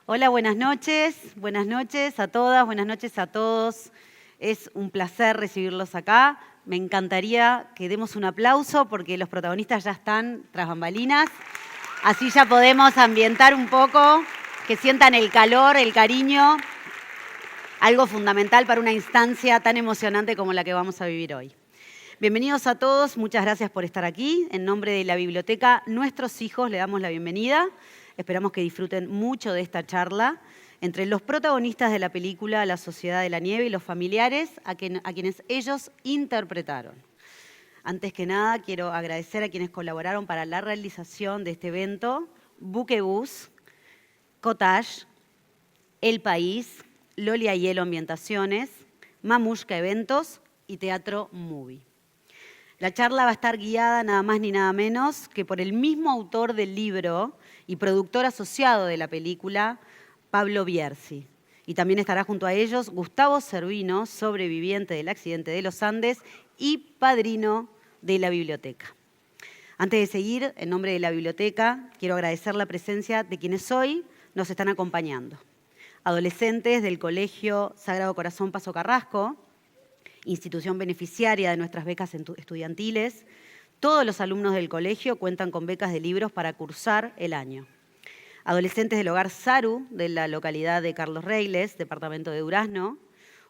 Hola, buenas noches a todas, buenas noches a todos. Es un placer recibirlos acá. Me encantaría que demos un aplauso porque los protagonistas ya están tras bambalinas. Así ya podemos ambientar un poco, que sientan el calor, el cariño, algo fundamental para una instancia tan emocionante como la que vamos a vivir hoy. Bienvenidos a todos, muchas gracias por estar aquí. En nombre de la Biblioteca Nuestros Hijos le damos la bienvenida. Esperamos que disfruten mucho de esta charla entre los protagonistas de la película La Sociedad de la Nieve y los familiares a quienes ellos interpretaron. Antes que nada, quiero agradecer a quienes colaboraron para la realización de este evento: Buquebús, Cottage, El País, Loli Aiello Ambientaciones, Mamushka Eventos y Teatro Movie. La charla va a estar guiada nada más ni nada menos que por el mismo autor del libro y productor asociado de la película, Pablo Bierzi. Y también estará junto a ellos Gustavo Cervino, sobreviviente del accidente de los Andes y padrino de la biblioteca. Antes de seguir, en nombre de la biblioteca, quiero agradecer la presencia de quienes hoy nos están acompañando. Adolescentes del Colegio Sagrado Corazón Paso Carrasco, institución beneficiaria de nuestras becas estudiantiles. Todos los alumnos del colegio cuentan con becas de libros para cursar el año. Adolescentes del Hogar Saru, de la localidad de Carlos Reiles, departamento de Durazno,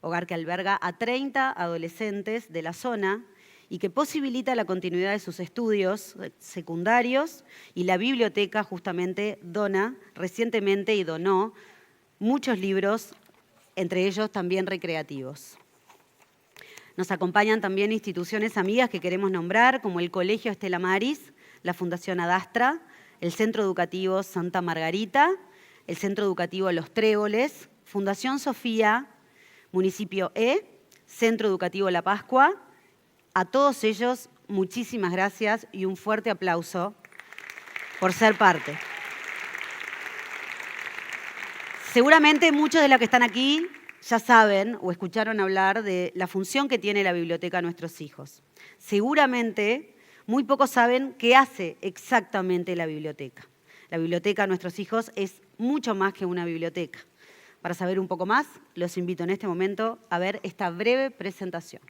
hogar que alberga a 30 adolescentes de la zona y que posibilita la continuidad de sus estudios secundarios, y la biblioteca justamente recientemente donó muchos libros, entre ellos también recreativos. Nos acompañan también instituciones amigas que queremos nombrar, como el Colegio Estela Maris, la Fundación Adastra, el Centro Educativo Santa Margarita, el Centro Educativo Los Tréboles, Fundación Sofía, Municipio Centro Educativo La Pascua. A todos ellos, muchísimas gracias y un fuerte aplauso por ser parte. Seguramente muchos de los que están aquí ya saben o escucharon hablar de la función que tiene la Biblioteca Nuestros Hijos. Seguramente muy pocos saben qué hace exactamente la biblioteca. La Biblioteca Nuestros Hijos es mucho más que una biblioteca. Para saber un poco más, los invito en este momento a ver esta breve presentación.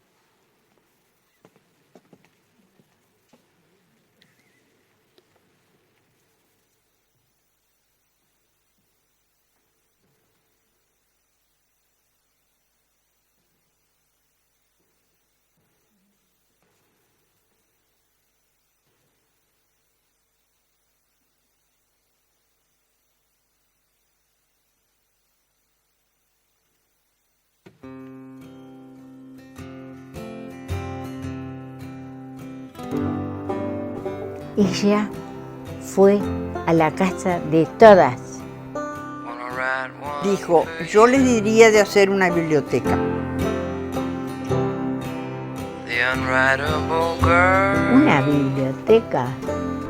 Ella fue a la casa de todas. Dijo, yo les diría de hacer una biblioteca. Una biblioteca.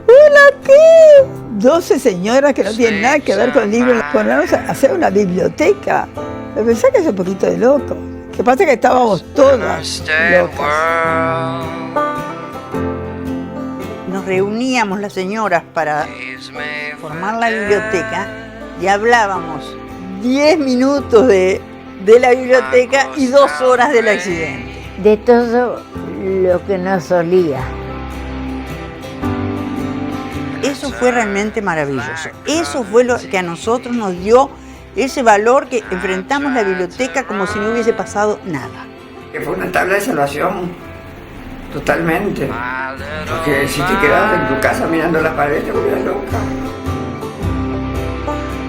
¿Hola qué? 12 señoras que no tienen nada que ver con libros. Ponernos a hacer una biblioteca. Me pensé que es un poquito de loco. Que pasa que estábamos todas locas. Nos reuníamos las señoras para formar la biblioteca y hablábamos 10 minutos de la biblioteca y 2 horas del accidente. De todo lo que nos olía. Eso fue realmente maravilloso. Eso fue lo que a nosotros nos dio ese valor, que enfrentamos la biblioteca como si no hubiese pasado nada. Que fue una tabla de salvación, totalmente. Porque si te quedabas en tu casa mirando la pared te volvías loca.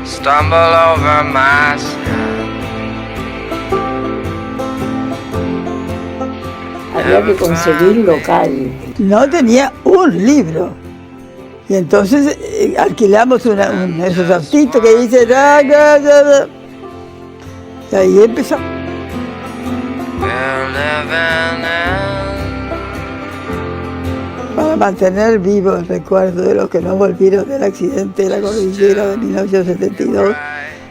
Stumble over myself. Había que conseguir local. No tenía un libro. Y entonces alquilamos esos autitos que dicen... Y ahí empezó. Para mantener vivo el recuerdo de los que no volvieron del accidente de la cordillera de 1972,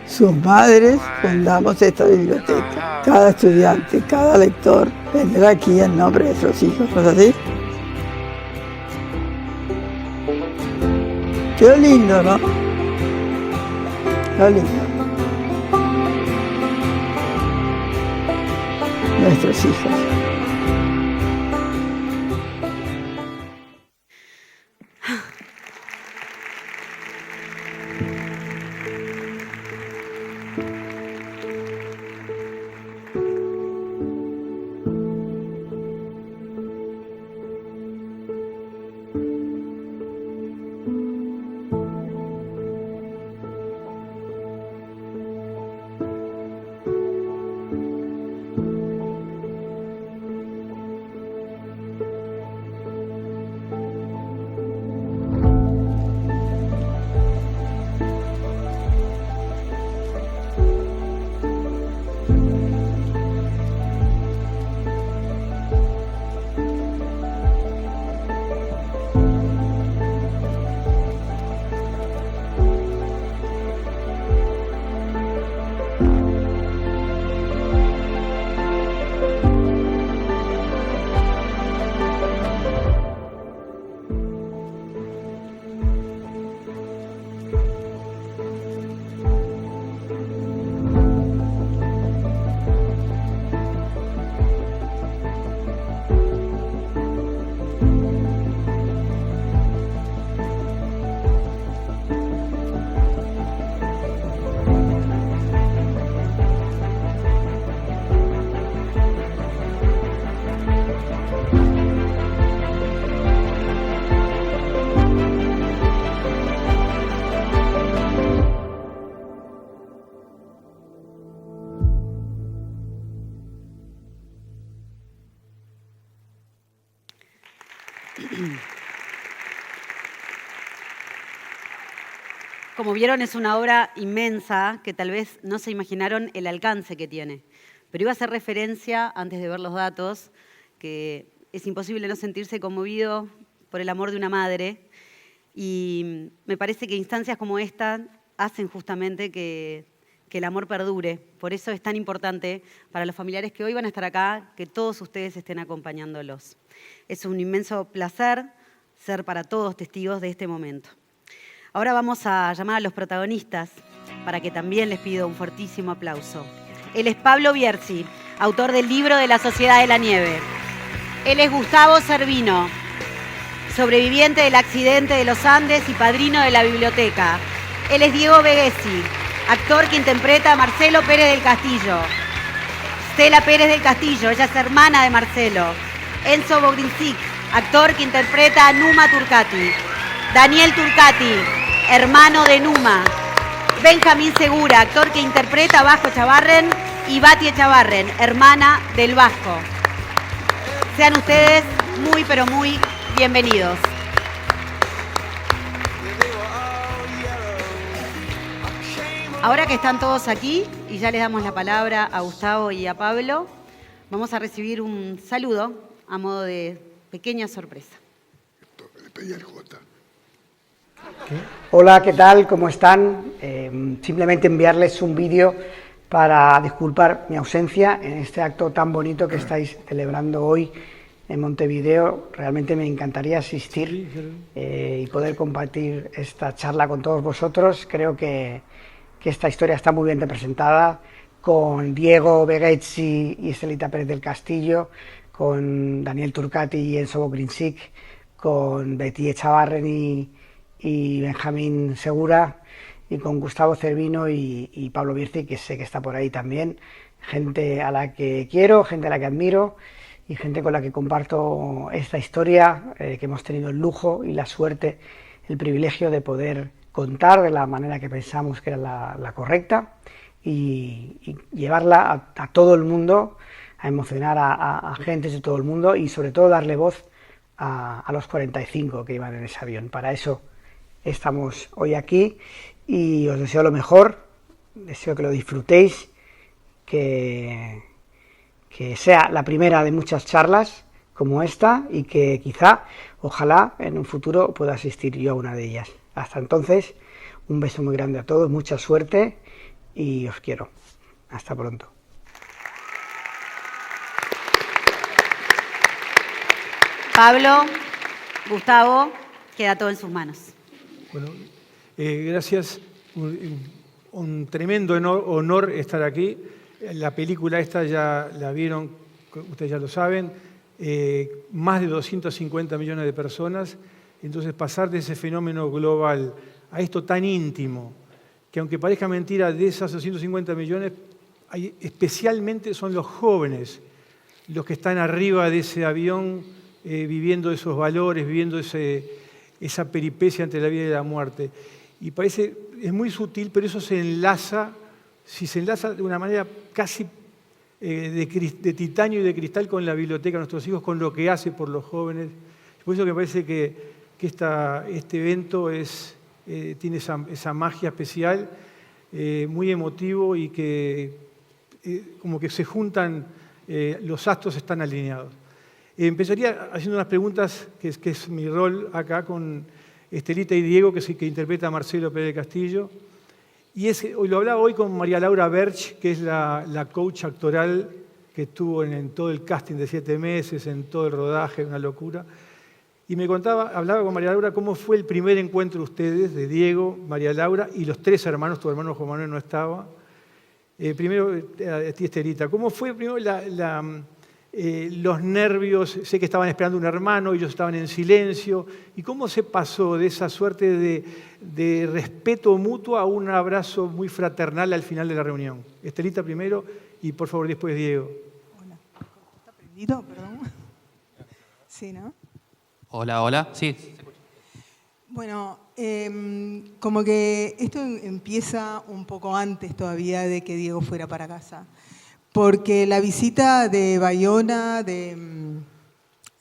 sus madres, fundamos esta biblioteca. Cada estudiante, cada lector vendrá aquí en nombre de sus hijos, ¿no es así? Qué lindo, ¿no? Qué lindo. nuestros hijos. Como vieron, es una obra inmensa que tal vez no se imaginaron el alcance que tiene. Pero iba a hacer referencia, antes de ver los datos, que es imposible no sentirse conmovido por el amor de una madre. Y me parece que instancias como esta hacen justamente que el amor perdure. Por eso es tan importante para los familiares que hoy van a estar acá, que todos ustedes estén acompañándolos. Es un inmenso placer ser para todos testigos de este momento. Ahora vamos a llamar a los protagonistas para que también les pido un fuertísimo aplauso. Él es Pablo Bierzi, autor del libro de la Sociedad de la Nieve. Él es Gustavo Cervino, sobreviviente del accidente de los Andes y padrino de la biblioteca. Él es Diego Veghesi, actor que interpreta a Marcelo Pérez del Castillo. Stella Pérez del Castillo, ella es hermana de Marcelo. Enzo Bogrinsic, actor que interpreta a Numa Turcati. Daniel Turcati, hermano de Numa. Benjamín Segura, actor que interpreta a Vasco Echavarren, y Bati Echavarren, hermana del Vasco. Sean ustedes muy, pero muy bienvenidos. Ahora que están todos aquí, y ya les damos la palabra a Gustavo y a Pablo, vamos a recibir un saludo a modo de pequeña sorpresa. Hola, ¿qué tal? ¿Cómo están? Simplemente enviarles un vídeo para disculpar mi ausencia en este acto tan bonito que estáis celebrando hoy en Montevideo. Realmente me encantaría asistir y poder compartir esta charla con todos vosotros. Creo que esta historia está muy bien representada con Diego Veghesi y Estelita Pérez del Castillo, con Daniel Turcati y Enzo Bogrinsic, con Betty Echavarren y Benjamín Segura, y con Gustavo Cervino y Pablo Bierzi, que sé que está por ahí también. Gente a la que quiero, gente a la que admiro y gente con la que comparto esta historia, que hemos tenido el lujo y la suerte, el privilegio de poder contar de la manera que pensamos que era la correcta y llevarla a todo el mundo, a emocionar a gentes de todo el mundo y sobre todo darle voz a los 45 que iban en ese avión. Para eso estamos hoy aquí y os deseo lo mejor, deseo que lo disfrutéis, que sea la primera de muchas charlas como esta y que quizá, ojalá, en un futuro pueda asistir yo a una de ellas. Hasta entonces, un beso muy grande a todos, mucha suerte y os quiero. Hasta pronto. Pablo, Gustavo, queda todo en sus manos. Bueno, gracias. Un tremendo honor estar aquí. La película esta ya la vieron ustedes ya lo saben, más de 250 millones de personas. Entonces, pasar de ese fenómeno global a esto tan íntimo, que aunque parezca mentira, de esas 250 millones, especialmente son los jóvenes los que están arriba de ese avión, viviendo esos valores, viviendo esa peripecia entre la vida y la muerte. Y es muy sutil, pero eso se enlaza de una manera casi de titanio y de cristal con la biblioteca de nuestros hijos, con lo que hace por los jóvenes. Por eso que me parece que este evento tiene esa magia especial, muy emotivo, y que como que se juntan, los astros están alineados. Empezaría haciendo unas preguntas, que es mi rol acá, con Estelita y Diego, que interpreta a Marcelo Pérez del Castillo. Y lo hablaba hoy con María Laura Berch, que es la coach actoral que estuvo en todo el casting de 7 meses, en todo el rodaje, una locura. Y hablaba con María Laura cómo fue el primer encuentro de ustedes, de Diego, María Laura y los 3 hermanos. Tu hermano Juan Manuel no estaba. Primero, a ti, Estelita, ¿cómo fue primero los nervios? Sé que estaban esperando un hermano, ellos estaban en silencio. ¿Y cómo se pasó de esa suerte de respeto mutuo a un abrazo muy fraternal al final de la reunión? Estelita primero y, por favor, después Diego. Hola. ¿Está prendido? Perdón. Sí, ¿no? Hola, hola. Sí. Bueno, como que esto empieza un poco antes todavía de que Diego fuera para casa. Porque la visita de Bayona, de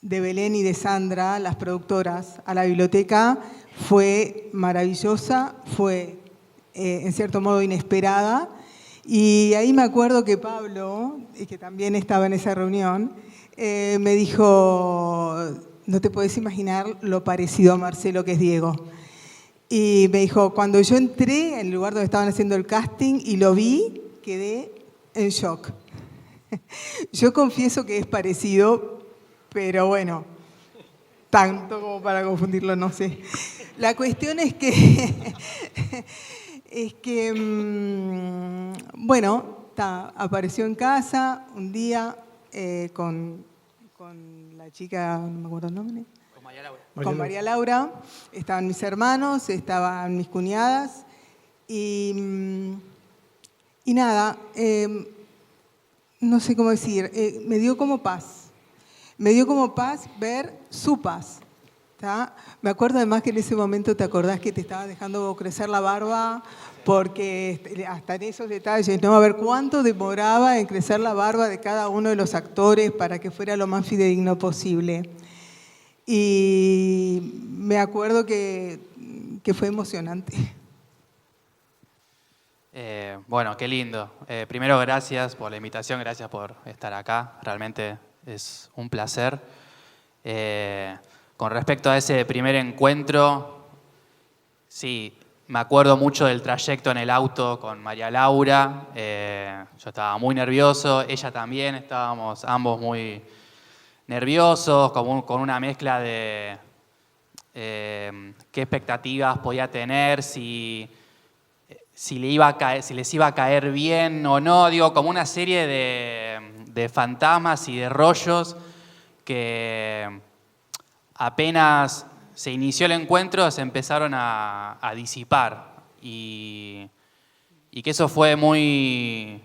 Belén y de Sandra, las productoras, a la biblioteca fue maravillosa, fue en cierto modo inesperada. Y ahí me acuerdo que Pablo, que también estaba en esa reunión, me dijo: no te puedes imaginar lo parecido a Marcelo que es Diego. Y me dijo, cuando yo entré en el lugar donde estaban haciendo el casting y lo vi, quedé en shock. Yo confieso que es parecido, pero bueno, tanto como para confundirlo, no sé. La cuestión es que, bueno, apareció en casa un día con la chica, no me acuerdo el nombre. Con María Laura. Con María Laura. Estaban mis hermanos, estaban mis cuñadas. Y nada, no sé cómo decir, me dio como paz. Me dio como paz ver su paz. ¿Tá? Me acuerdo además que en ese momento te acordás que te estaba dejando crecer la barba, porque hasta en esos detalles, ¿no? A ver cuánto demoraba en crecer la barba de cada uno de los actores para que fuera lo más fidedigno posible. Y me acuerdo que fue emocionante. Bueno, qué lindo. Primero, gracias por la invitación, gracias por estar acá. Realmente es un placer. Con respecto a ese primer encuentro, sí, me acuerdo mucho del trayecto en el auto con María Laura. Yo estaba muy nervioso, ella también, estábamos ambos muy nerviosos, con una mezcla de qué expectativas podía tener, si les iba a caer bien o no. Digo, como una serie de fantasmas y de rollos que apenas se inició el encuentro se empezaron a disipar, y que eso fue muy,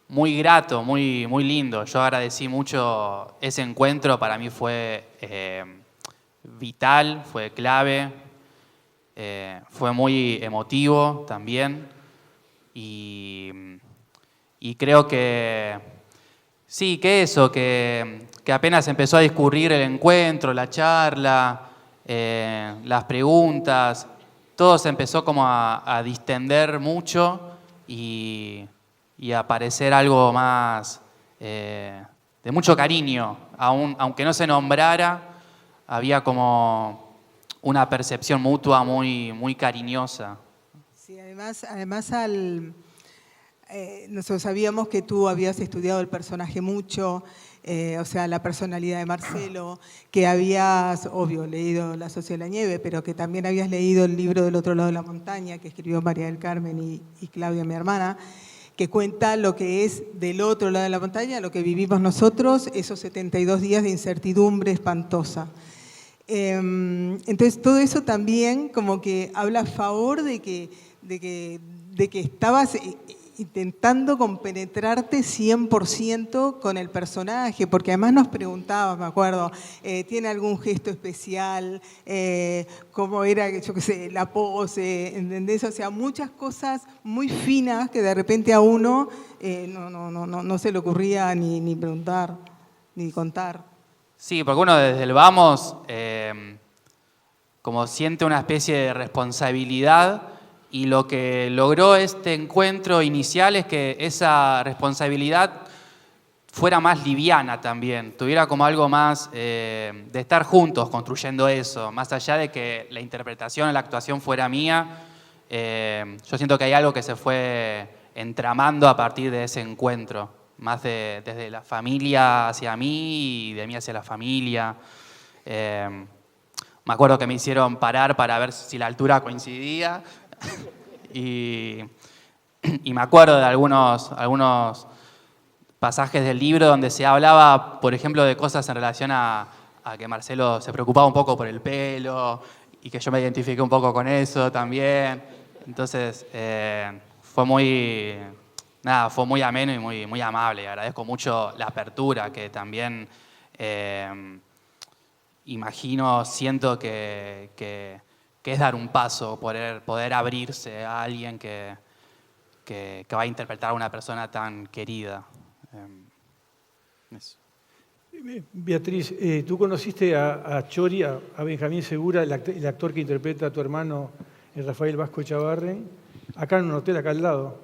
muy grato, muy, muy lindo. Yo agradecí mucho ese encuentro, para mí fue vital, fue clave, fue muy emotivo también, y creo que sí, que eso, que apenas empezó a discurrir el encuentro, la charla, las preguntas, todo se empezó como a distender mucho y a parecer algo más de mucho cariño. Aunque no se nombrara, había como una percepción mutua muy, muy cariñosa. Sí, además nosotros sabíamos que tú habías estudiado el personaje mucho, o sea, la personalidad de Marcelo, que habías, obvio, leído La Sociedad de la Nieve, pero que también habías leído el libro Del otro lado de la montaña, que escribió María del Carmen y Claudia, mi hermana, que cuenta lo que es del otro lado de la montaña, lo que vivimos nosotros, esos 72 días de incertidumbre espantosa. Entonces todo eso también como que habla a favor de que estabas intentando compenetrarte 100% con el personaje, porque además nos preguntabas, me acuerdo, ¿tiene algún gesto especial? ¿Cómo era, yo qué sé, la pose? ¿Entendés? O sea, muchas cosas muy finas que de repente a uno no se le ocurría ni preguntar, ni contar. Sí, porque uno desde el vamos como siente una especie de responsabilidad, y lo que logró este encuentro inicial es que esa responsabilidad fuera más liviana también, tuviera como algo más de estar juntos construyendo eso, más allá de que la interpretación, la actuación fuera mía. Yo siento que hay algo que se fue entramando a partir de ese encuentro, más desde la familia hacia mí y de mí hacia la familia. Me acuerdo que me hicieron parar para ver si la altura coincidía y me acuerdo de algunos pasajes del libro donde se hablaba, por ejemplo, de cosas en relación a que Marcelo se preocupaba un poco por el pelo y que yo me identifiqué un poco con eso también. Entonces fue muy ameno y muy amable. Agradezco mucho la apertura que también siento que es dar un paso, poder abrirse a alguien que va a interpretar a una persona tan querida. Eso. Beatriz, tú conociste a Chori, a Benjamín Segura, el actor que interpreta a tu hermano Rafael Vasco Echavarren, acá en un hotel acá al lado.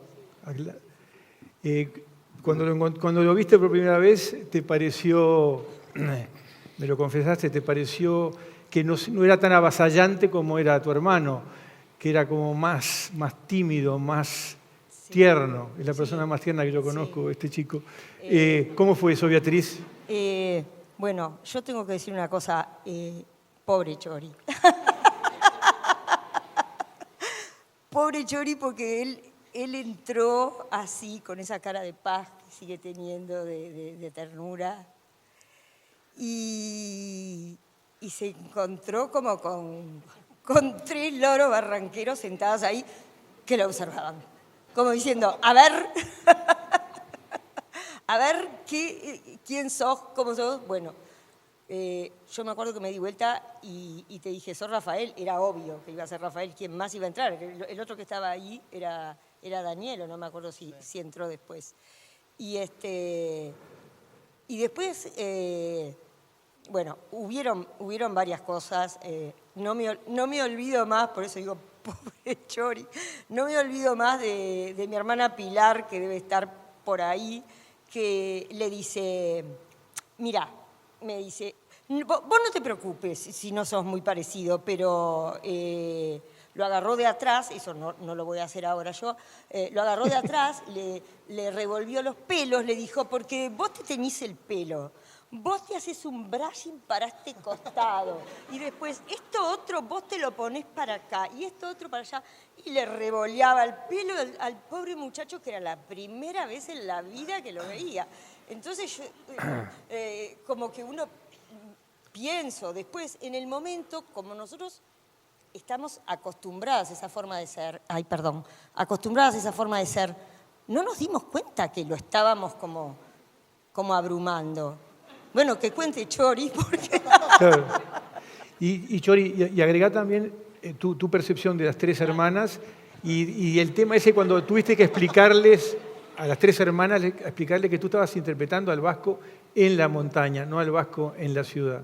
Cuando lo viste por primera vez, ¿te pareció, me lo confesaste, te pareció que no era tan avasallante como era tu hermano, que era como más tímido, más tierno? Es la persona más tierna que yo conozco, este chico. ¿Cómo fue eso, Beatriz? Bueno, yo tengo que decir una cosa, pobre Chori. Pobre Chori, porque él entró así, con esa cara de paz que sigue teniendo, de ternura, y se encontró como con 3 loros barranqueros sentados ahí que lo observaban, como diciendo, a ver quién sos, cómo sos. Bueno, yo me acuerdo que me di vuelta y te dije, sos Rafael. Era obvio que iba a ser Rafael, ¿quién más iba a entrar? El otro que estaba ahí era Daniel, o no me acuerdo si entró después. Y después, bueno, hubieron varias cosas. No me olvido más, por eso digo, pobre Chori, no me olvido más de mi hermana Pilar, que debe estar por ahí, que le dice, mira, me dice, vos no te preocupes si no sos muy parecido, pero lo agarró de atrás, eso no lo voy a hacer ahora yo, lo agarró de atrás, le revolvió los pelos, le dijo, porque vos te teñís el pelo, vos te haces un brushing para este costado, y después esto otro vos te lo ponés para acá, y esto otro para allá, y le revoleaba el pelo al pobre muchacho, que era la primera vez en la vida que lo veía. Entonces yo, como que uno pienso, después en el momento, como nosotros estamos acostumbradas a esa forma de ser, acostumbradas a esa forma de ser, no nos dimos cuenta que lo estábamos como abrumando. Bueno, que cuente Chori, porque... Claro. Y Chori, y agregá también tu percepción de las 3 hermanas y el tema ese cuando tuviste que explicarles a las 3 hermanas, explicarles que tú estabas interpretando al Vasco en la montaña, no al Vasco en la ciudad.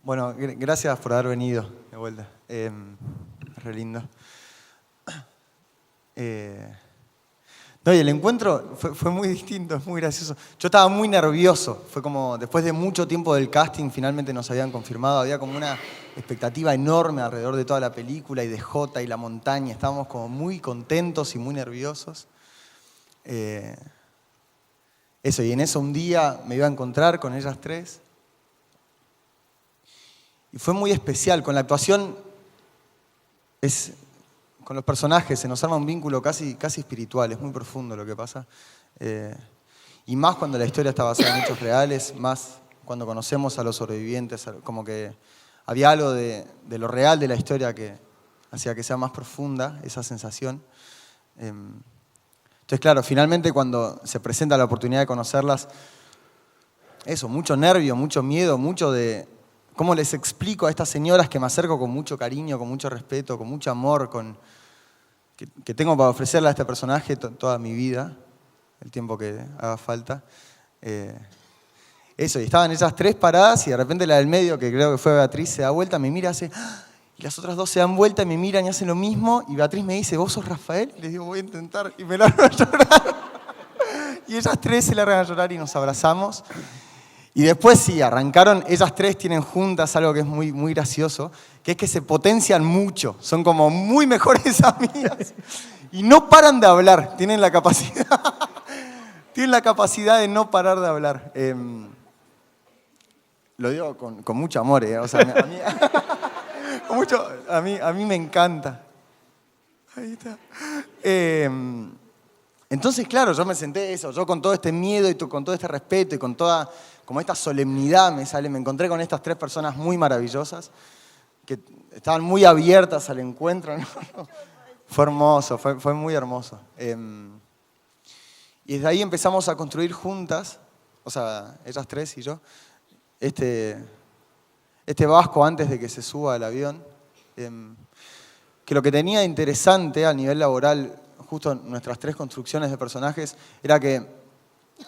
Bueno, gracias por haber venido de vuelta. Re lindo. No, y el encuentro fue muy distinto, es muy gracioso. Yo estaba muy nervioso, fue como después de mucho tiempo del casting finalmente nos habían confirmado, había como una expectativa enorme alrededor de toda la película y de Jota y la montaña, estábamos como muy contentos y muy nerviosos. Eso, y en eso un día me iba a encontrar con ellas 3 y fue muy especial, con la actuación es los personajes, se nos arma un vínculo casi espiritual, es muy profundo lo que pasa. Y más cuando la historia está basada en hechos reales, más cuando conocemos a los sobrevivientes, como que había algo de lo real de la historia que hacía que sea más profunda esa sensación. Entonces, claro, finalmente cuando se presenta la oportunidad de conocerlas, eso, mucho nervio, mucho miedo, mucho de cómo les explico a estas señoras que me acerco con mucho cariño, con mucho respeto, con mucho amor, que tengo para ofrecerle a este personaje toda mi vida, el tiempo que haga falta. Eso, y estaban esas 3 paradas y de repente la del medio, que creo que fue Beatriz, se da vuelta, me mira, hace... Y las otras 2 se dan vuelta y me miran y hacen lo mismo. Y Beatriz me dice, ¿vos sos Rafael? Y les digo, voy a intentar. Y me largan a llorar. Y ellas 3 se largan a llorar y nos abrazamos. Y después sí, arrancaron, ellas 3 tienen juntas algo que es muy, muy gracioso, que es que se potencian mucho. Son como muy mejores amigas. Y no paran de hablar. Tienen la capacidad de no parar de hablar. Lo digo con mucho amor, O sea, a mí me encanta. Ahí está. Entonces, claro, yo me senté eso, yo con todo este miedo y con todo este respeto y con toda como esta solemnidad me encontré con estas 3 personas muy maravillosas que estaban muy abiertas al encuentro, ¿no? Fue hermoso, fue muy hermoso. Y desde ahí empezamos a construir juntas, o sea, ellas 3 y yo, este vasco antes de que se suba al avión, que lo que tenía de interesante a nivel laboral, justo nuestras 3 construcciones de personajes, era que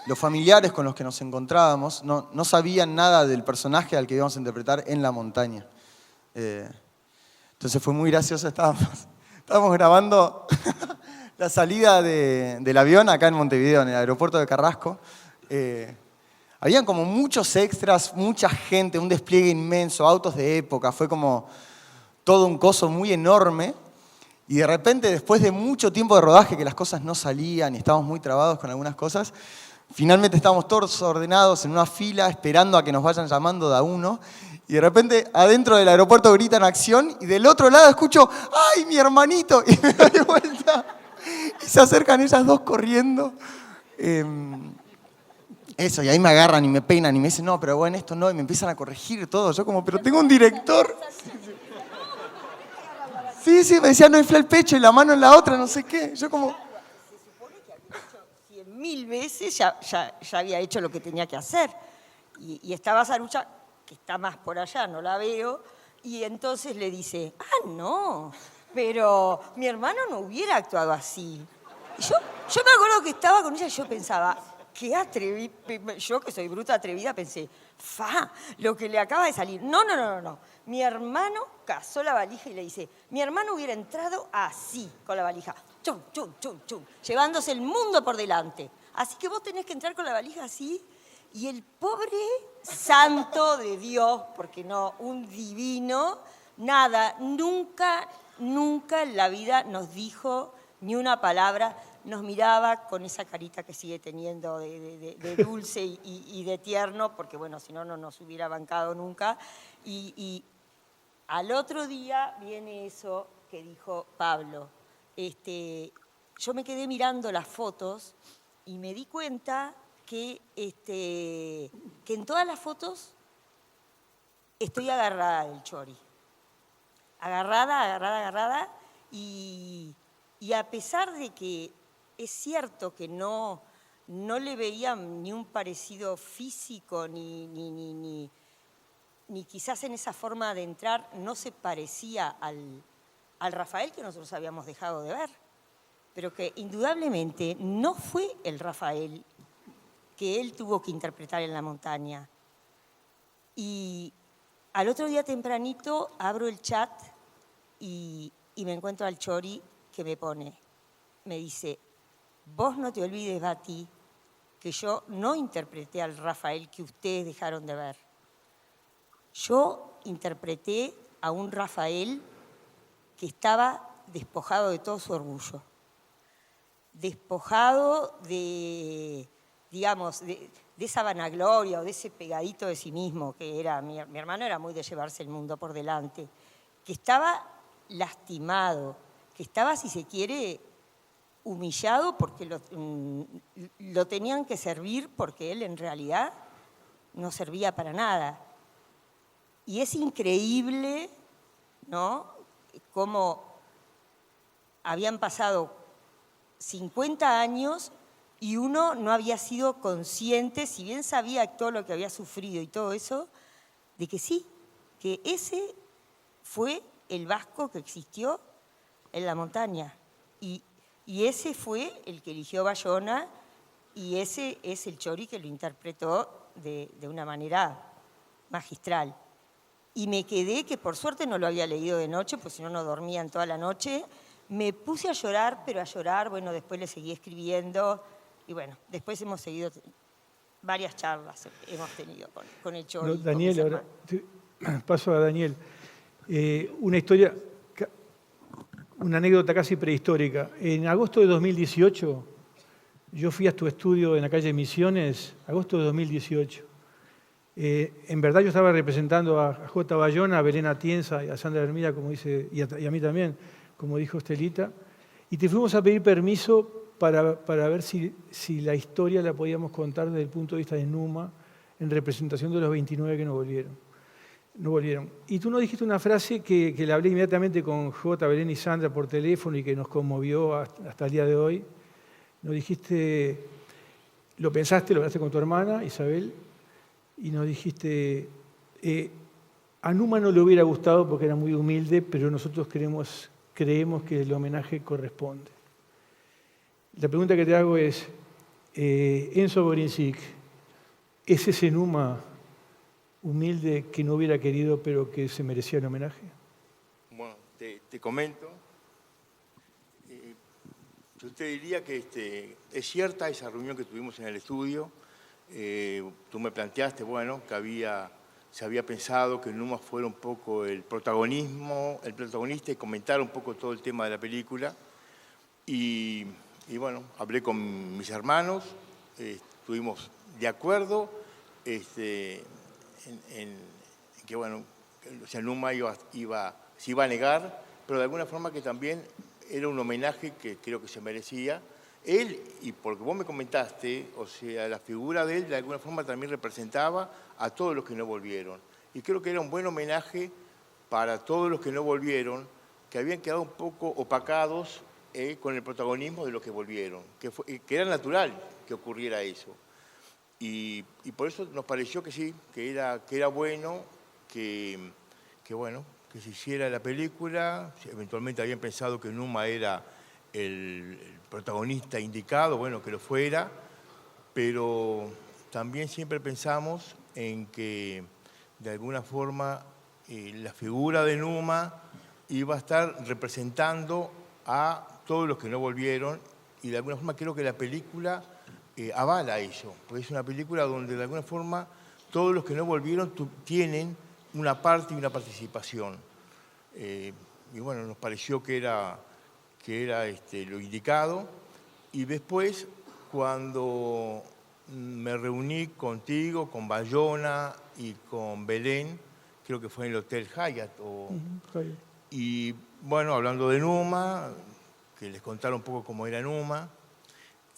los familiares con los que nos encontrábamos no sabían nada del personaje al que íbamos a interpretar en la montaña. Entonces fue muy gracioso, estábamos grabando la salida del avión acá en Montevideo, en el aeropuerto de Carrasco. Habían como muchos extras, mucha gente, un despliegue inmenso, autos de época, fue como todo un coso muy enorme. Y de repente, después de mucho tiempo de rodaje, que las cosas no salían y estábamos muy trabados con algunas cosas, finalmente estábamos todos ordenados en una fila, esperando a que nos vayan llamando de a uno. Y de repente, adentro del aeropuerto gritan acción y del otro lado escucho, ¡ay, mi hermanito! Y me doy vuelta. Y se acercan ellas 2 corriendo. Eso, y ahí me agarran y me peinan y me dicen, no, pero bueno, esto no, y me empiezan a corregir todo. Yo como, pero tengo un director. Sí, me decían, no infla el pecho y la mano en la otra, no sé qué. Yo como... Se supone que había hecho 100.000 veces, ya había hecho lo que tenía que hacer. Y estaba Sarucha, que está más por allá, no la veo, y entonces le dice, no, pero mi hermano no hubiera actuado así. Y yo me acuerdo que estaba con ella y yo pensaba... Qué atreví, yo que soy bruta atrevida pensé, lo que le acaba de salir. No. Mi hermano cazó la valija y le dice, mi hermano hubiera entrado así, con la valija, chum, llevándose el mundo por delante. Así que vos tenés que entrar con la valija así. Y el pobre santo de Dios, porque no, un divino, nada, nunca en la vida nos dijo ni una palabra. Nos miraba con esa carita que sigue teniendo de dulce y de tierno, porque bueno, si no, no nos hubiera bancado nunca. Y al otro día viene eso que dijo Pablo. Yo me quedé mirando las fotos y me di cuenta que en todas las fotos estoy agarrada del Chori. Agarrada. Y a pesar de que es cierto que no le veía ni un parecido físico, ni quizás en esa forma de entrar no se parecía al Rafael que nosotros habíamos dejado de ver, pero que indudablemente no fue el Rafael que él tuvo que interpretar en la montaña. Y al otro día tempranito abro el chat y me encuentro al Chori que me dice, vos no te olvides, Bati, que yo no interpreté al Rafael que ustedes dejaron de ver. Yo interpreté a un Rafael que estaba despojado de todo su orgullo, despojado de, digamos, de esa vanagloria o de ese pegadito de sí mismo que era, mi hermano era muy de llevarse el mundo por delante, que estaba lastimado, que estaba, si se quiere, humillado porque lo tenían que servir porque él en realidad no servía para nada. Y es increíble, ¿no?, cómo habían pasado 50 años y uno no había sido consciente, si bien sabía todo lo que había sufrido y todo eso, de que sí, que ese fue el vasco que existió en la montaña. Y ese fue el que eligió Bayona y ese es el Chori que lo interpretó de una manera magistral. Y me quedé, que por suerte no lo había leído de noche, pues si no, no dormía en toda la noche. Me puse a llorar, pero a llorar, bueno, después le seguí escribiendo y bueno, después hemos seguido, varias charlas hemos tenido con el Chori. No, Daniel, ahora paso a Daniel. Una historia, una anécdota casi prehistórica. En agosto de 2018, yo fui a tu estudio en la calle Misiones, agosto de 2018. En verdad yo estaba representando a J. Bayona, a Belén Atienza y a Sandra Hermida, como dice, y a mí también, como dijo Estelita, y te fuimos a pedir permiso para ver si la historia la podíamos contar desde el punto de vista de Numa, en representación de los 29 que no volvieron. Y tú nos dijiste una frase que la hablé inmediatamente con J, Belén y Sandra por teléfono y que nos conmovió hasta el día de hoy. Nos dijiste, lo pensaste, lo hablaste con tu hermana, Isabel, y nos dijiste, a Numa no le hubiera gustado porque era muy humilde, pero nosotros creemos que el homenaje corresponde. La pregunta que te hago es, Enzo Gorinzik, ¿es ese Numa humilde que no hubiera querido pero que se merecía el homenaje? Bueno, te comento. Yo te diría que es cierta esa reunión que tuvimos en el estudio. Tú me planteaste, bueno, que se había pensado que Numa fuera un poco el protagonista y comentara un poco todo el tema de la película. Y bueno, hablé con mis hermanos, estuvimos de acuerdo en que, bueno, o sea, Numa se iba a negar, pero de alguna forma que también era un homenaje que creo que se merecía. Él, y porque vos me comentaste, o sea, la figura de él de alguna forma también representaba a todos los que no volvieron. Y creo que era un buen homenaje para todos los que no volvieron, que habían quedado un poco opacados con el protagonismo de los que volvieron, que era natural que ocurriera eso. Y por eso nos pareció que sí, que era bueno que se hiciera la película. Eventualmente habían pensado que Numa era el protagonista indicado, bueno, que lo fuera, pero también siempre pensamos en que de alguna forma la figura de Numa iba a estar representando a todos los que no volvieron y de alguna forma creo que la película avala eso, porque es una película donde de alguna forma todos los que no volvieron tienen una parte y una participación. Y bueno, nos pareció que era lo indicado. Y después, cuando me reuní contigo, con Bayona y con Belén, creo que fue en el Hotel Hyatt. Y bueno, hablando de Numa, que les contara un poco cómo era Numa,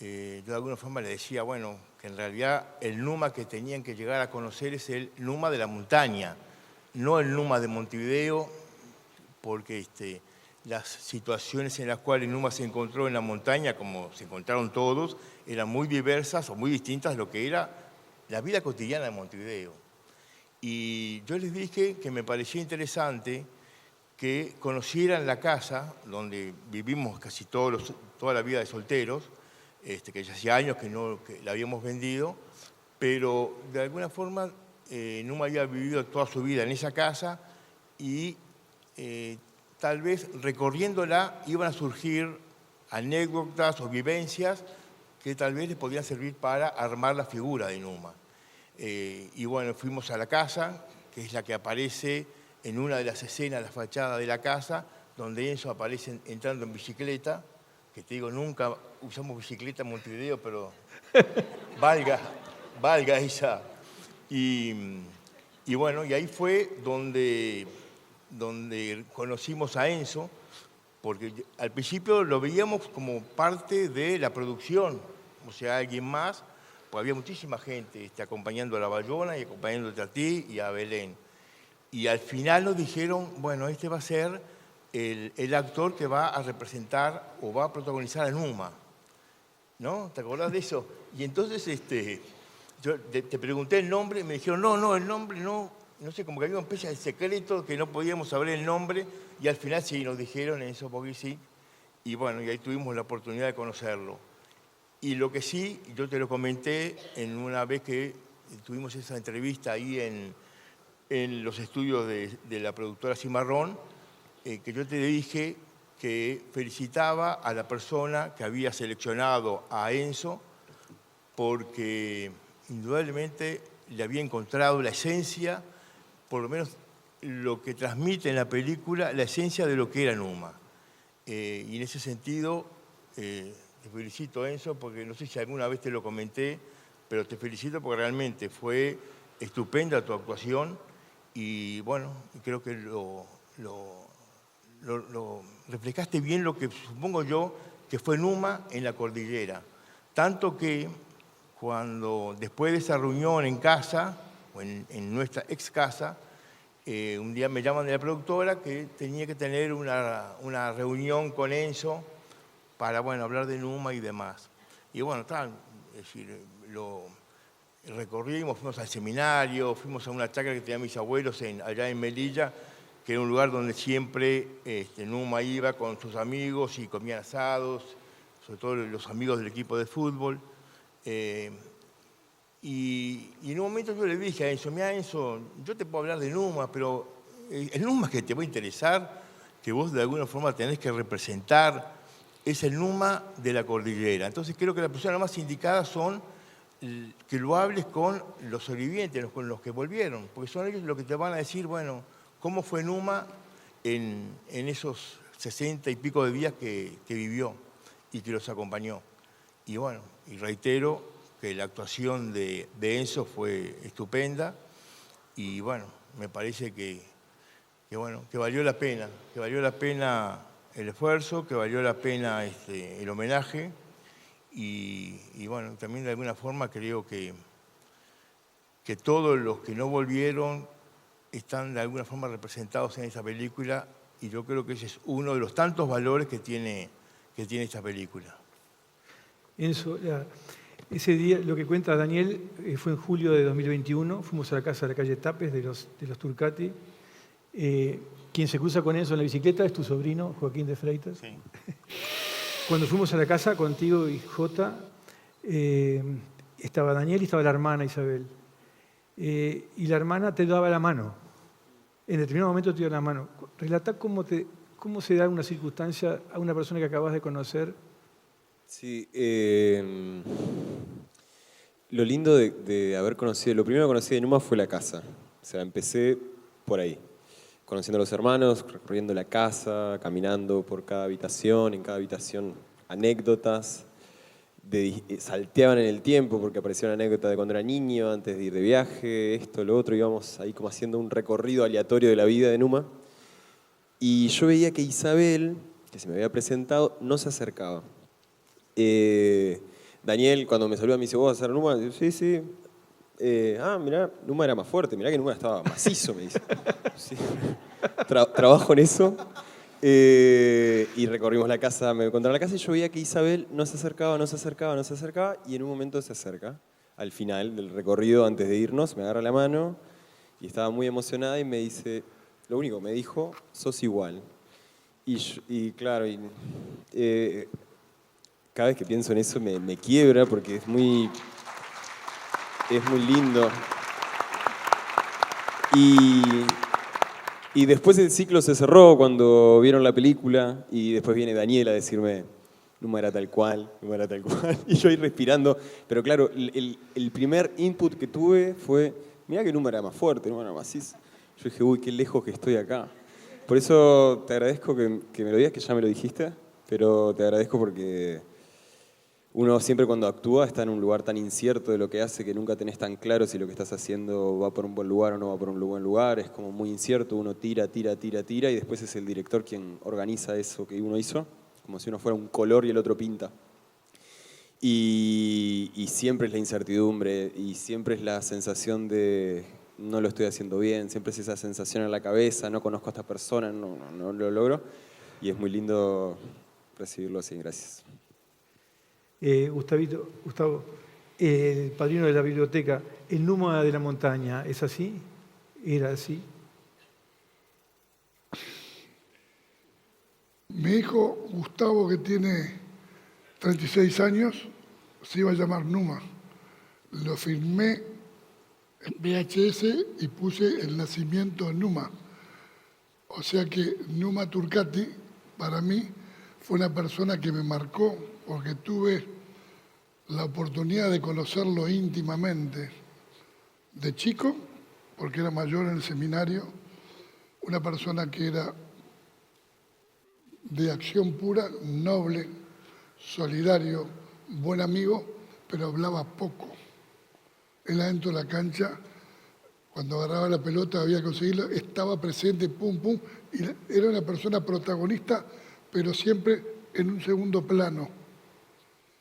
yo de alguna forma les decía, bueno, que en realidad el Numa que tenían que llegar a conocer es el Numa de la montaña, no el Numa de Montevideo, porque las situaciones en las cuales Numa se encontró en la montaña, como se encontraron todos, eran muy diversas o muy distintas de lo que era la vida cotidiana de Montevideo. Y yo les dije que me parecía interesante que conocieran la casa donde vivimos casi toda la vida de solteros, que ya hacía años que la habíamos vendido, pero de alguna forma Numa había vivido toda su vida en esa casa y tal vez recorriéndola iban a surgir anécdotas o vivencias que tal vez les podían servir para armar la figura de Numa. Y bueno, fuimos a la casa, que es la que aparece en una de las escenas, la fachada de la casa, donde Enzo aparece entrando en bicicleta, que te digo, nunca usamos bicicleta en Montevideo, pero valga esa. Y bueno, y ahí fue donde conocimos a Enzo, porque al principio lo veíamos como parte de la producción, o sea, alguien más, porque había muchísima gente acompañando a la Bayona y acompañándote a ti y a Belén. Y al final nos dijeron, bueno, este va a ser el actor que va a representar o va a protagonizar a Numa. ¿No? ¿Te acordás de eso? Y entonces yo te pregunté el nombre y me dijeron, no, el nombre no sé, como que había una especie de secreto que no podíamos saber el nombre y al final sí, nos dijeron eso porque sí. Y bueno, y ahí tuvimos la oportunidad de conocerlo. Y lo que sí, yo te lo comenté en una vez que tuvimos esa entrevista ahí en los estudios de la productora Cimarrón, que yo te dije que felicitaba a la persona que había seleccionado a Enzo porque indudablemente le había encontrado la esencia, por lo menos lo que transmite en la película, la esencia de lo que era Numa. Y en ese sentido, te felicito, Enzo, porque no sé si alguna vez te lo comenté, pero te felicito porque realmente fue estupenda tu actuación y bueno, creo que lo reflejaste bien lo que supongo yo que fue Numa en la cordillera. Tanto que cuando después de esa reunión en casa, o en nuestra ex casa, un día me llaman de la productora que tenía que tener una reunión con Enzo para hablar de Numa y demás. Y bueno, es decir, lo recorrimos, fuimos al seminario, fuimos a una chacra que tenían mis abuelos allá en Melilla, que era un lugar donde siempre Numa iba con sus amigos y comían asados, sobre todo los amigos del equipo de fútbol. Y en un momento yo le dije a Enzo, mira Enzo, yo te puedo hablar de Numa, pero el Numa que te va a interesar, que vos de alguna forma tenés que representar, es el Numa de la cordillera. Entonces creo que las personas más indicadas son que lo hables con los sobrevivientes, con los que volvieron, porque son ellos los que te van a decir, bueno, cómo fue Numa en esos 60 y pico de días que vivió y que los acompañó. Y bueno, y reitero que la actuación de Enzo fue estupenda y bueno, me parece que valió la pena el esfuerzo, que valió la pena el homenaje y bueno, también de alguna forma creo que todos los que no volvieron están de alguna forma representados en esa película y yo creo que ese es uno de los tantos valores que tiene esta película. Enzo, ese día, lo que cuenta Daniel, fue en julio de 2021, fuimos a la casa de la calle Tapes de los Turcati. Quien se cruza con Enzo en la bicicleta es tu sobrino, Joaquín de Freitas. Sí. Cuando fuimos a la casa contigo y Jota, estaba Daniel y estaba la hermana Isabel. Y la hermana te daba la mano. En determinado momento te dio la mano. Relatá cómo se da una circunstancia a una persona que acabas de conocer. Sí, lo lindo de haber conocido, lo primero que conocí de Numa fue la casa. O sea, empecé por ahí, conociendo a los hermanos, recorriendo la casa, caminando por cada habitación, en cada habitación anécdotas, salteaban en el tiempo porque apareció una anécdota de cuando era niño, antes de ir de viaje, esto, lo otro, íbamos ahí como haciendo un recorrido aleatorio de la vida de Numa. Y yo veía que Isabel, que se me había presentado, no se acercaba. Daniel, cuando me saludó, me dice, ¿vos vas a hacer Numa? Y yo, sí. Mirá, Numa era más fuerte, mirá que Numa estaba macizo, me dice. Sí. Trabajo en eso. Y recorrimos la casa, me encontré la casa y yo veía que Isabel no se acercaba, y en un momento se acerca, al final del recorrido, antes de irnos, me agarra la mano y estaba muy emocionada y me dice, lo único que me dijo, sos igual. Y claro, cada vez que pienso en eso me quiebra porque es muy lindo. Y después el ciclo se cerró cuando vieron la película y después viene Daniel a decirme, Numa era tal cual, y yo ahí respirando. Pero claro, el primer input que tuve fue, mirá que Numa era más fuerte, Numa era más macizo. Yo dije, uy, qué lejos que estoy acá. Por eso te agradezco que me lo digas, que ya me lo dijiste, pero te agradezco porque uno siempre cuando actúa está en un lugar tan incierto de lo que hace que nunca tenés tan claro si lo que estás haciendo va por un buen lugar o no va por un buen lugar. Es como muy incierto, uno tira y después es el director quien organiza eso que uno hizo, como si uno fuera un color y el otro pinta. Y siempre es la incertidumbre y siempre es la sensación de no lo estoy haciendo bien, siempre es esa sensación en la cabeza, no conozco a esta persona, no lo logro. Y es muy lindo recibirlo así, gracias. Gustavo, el padrino de la biblioteca, el Numa de la montaña, ¿es así? ¿Era así? Mi hijo Gustavo, que tiene 36 años, se iba a llamar Numa. Lo firmé en VHS y puse el nacimiento de Numa. O sea que Numa Turcati, para mí, fue una persona que me marcó porque tuve la oportunidad de conocerlo íntimamente de chico, porque era mayor en el seminario, una persona que era de acción pura, noble, solidario, buen amigo, pero hablaba poco. Él adentro de la cancha, cuando agarraba la pelota, había que conseguirlo, estaba presente, pum, pum, y era una persona protagonista, pero siempre en un segundo plano.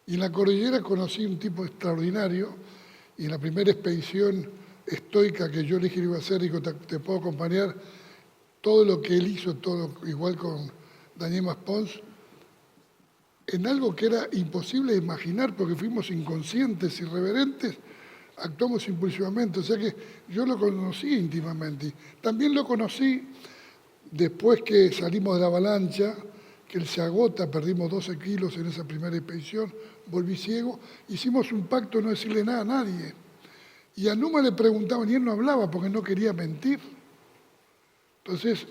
Y en la cordillera conocí un tipo extraordinario, y en la primera expedición estoica que yo elegí iba a hacer, digo, te puedo acompañar, todo lo que él hizo, todo igual con Daniel Maspons, en algo que era imposible de imaginar, porque fuimos inconscientes, irreverentes, actuamos impulsivamente, o sea que yo lo conocí íntimamente. También lo conocí después que salimos de la avalancha, que él se agota, perdimos 12 kilos en esa primera expedición, volví ciego, hicimos un pacto de no decirle nada a nadie. Y a Numa le preguntaban y él no hablaba porque no quería mentir. Entonces,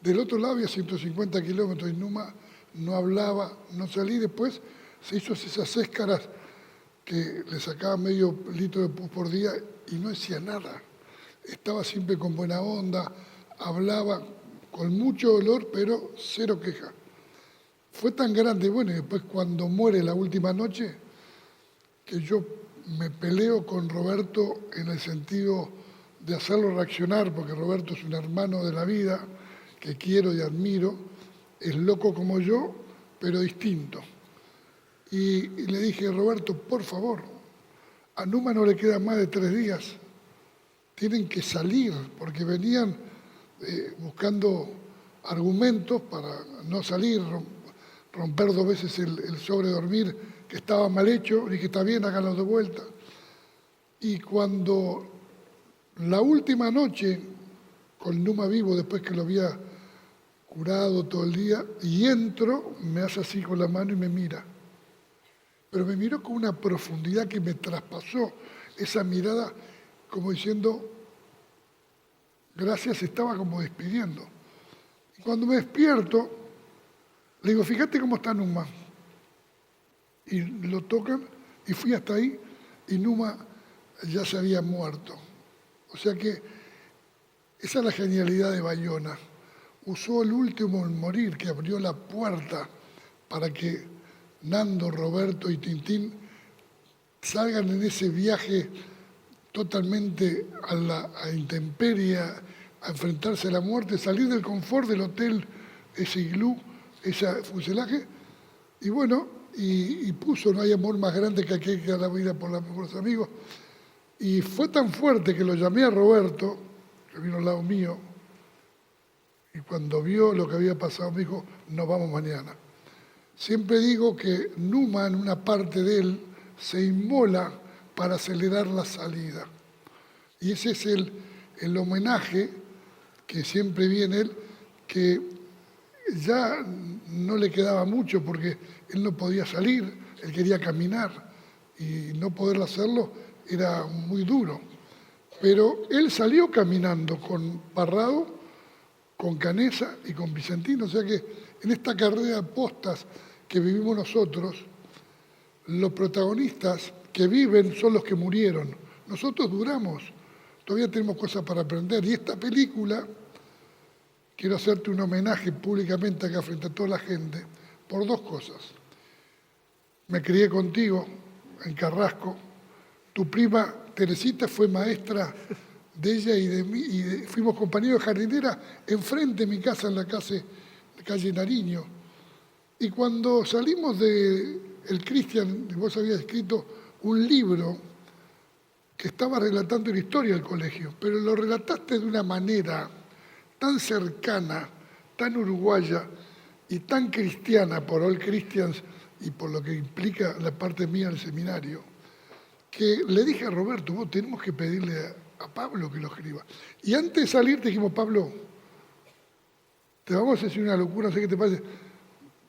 del otro lado había 150 kilómetros y Numa no hablaba, no salí. Después se hizo esas céscaras que le sacaba medio litro de pus por día y no decía nada. Estaba siempre con buena onda, hablaba con mucho dolor, pero cero queja. Fue tan grande, bueno, y después cuando muere la última noche, que yo me peleo con Roberto en el sentido de hacerlo reaccionar, porque Roberto es un hermano de la vida que quiero y admiro, es loco como yo, pero distinto. Y le dije, Roberto, por favor, a Numa no le quedan más de 3 días, tienen que salir, porque venían buscando argumentos para no salir, romper 2 veces el sobredormir, que estaba mal hecho, dije, está bien, háganlo de vuelta. Y cuando la última noche, con Numa vivo, después que lo había curado todo el día, y entro, me hace así con la mano y me mira. Pero me miró con una profundidad que me traspasó, esa mirada como diciendo, gracias, estaba como despidiendo. Y cuando me despierto, le digo, fíjate cómo está Numa. Y lo tocan, y fui hasta ahí, y Numa ya se había muerto. O sea que esa es la genialidad de Bayona. Usó el último en morir, que abrió la puerta para que Nando, Roberto y Tintín salgan en ese viaje totalmente a la intemperie, a enfrentarse a la muerte, salir del confort del hotel, ese iglú, ese fuselaje, y bueno, y puso, no hay amor más grande que aquel que da la vida por los amigos. Y fue tan fuerte que lo llamé a Roberto, que vino al lado mío, y cuando vio lo que había pasado me dijo, nos vamos mañana. Siempre digo que Numa, en una parte de él, se inmola para acelerar la salida. Y ese es el homenaje que siempre vi en él, que ya no le quedaba mucho porque él no podía salir, él quería caminar y no poder hacerlo era muy duro. Pero él salió caminando con Parrado, con Canessa y con Vicentino, o sea que en esta carrera de postas que vivimos nosotros, los protagonistas que viven son los que murieron. Nosotros duramos, todavía tenemos cosas para aprender. Y esta película, quiero hacerte un homenaje públicamente acá frente a toda la gente, por 2 cosas. me crié contigo en Carrasco. Tu prima Teresita fue maestra de ella y de mí, y fuimos compañeros de jardinera enfrente de mi casa, en la calle Nariño. Y cuando salimos de El Cristian, vos habías escrito un libro que estaba relatando la historia del colegio, pero lo relataste de una manera tan cercana, tan uruguaya y tan cristiana por All Christians y por lo que implica la parte mía del seminario, que le dije a Roberto, vos tenemos que pedirle a Pablo que lo escriba. Y antes de salir te dijimos, Pablo, te vamos a decir una locura, no sé qué te parece.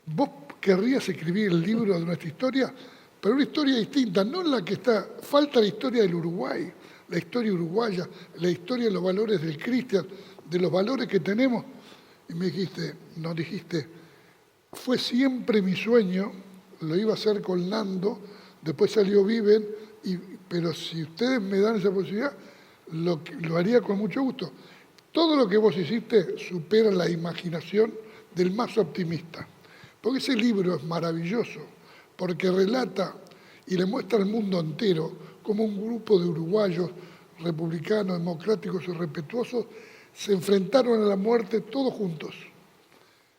Vos querrías escribir el libro de nuestra historia, pero una historia distinta, no la que está, falta la historia del Uruguay, la historia uruguaya, la historia de los valores del Cristian, de los valores que tenemos. Y me dijiste, fue siempre mi sueño, lo iba a hacer con Nando, después salió Viven, pero si ustedes me dan esa posibilidad, lo haría con mucho gusto. Todo lo que vos hiciste supera la imaginación del más optimista. Porque ese libro es maravilloso, porque relata y le muestra al mundo entero cómo un grupo de uruguayos republicanos, democráticos y respetuosos se enfrentaron a la muerte todos juntos,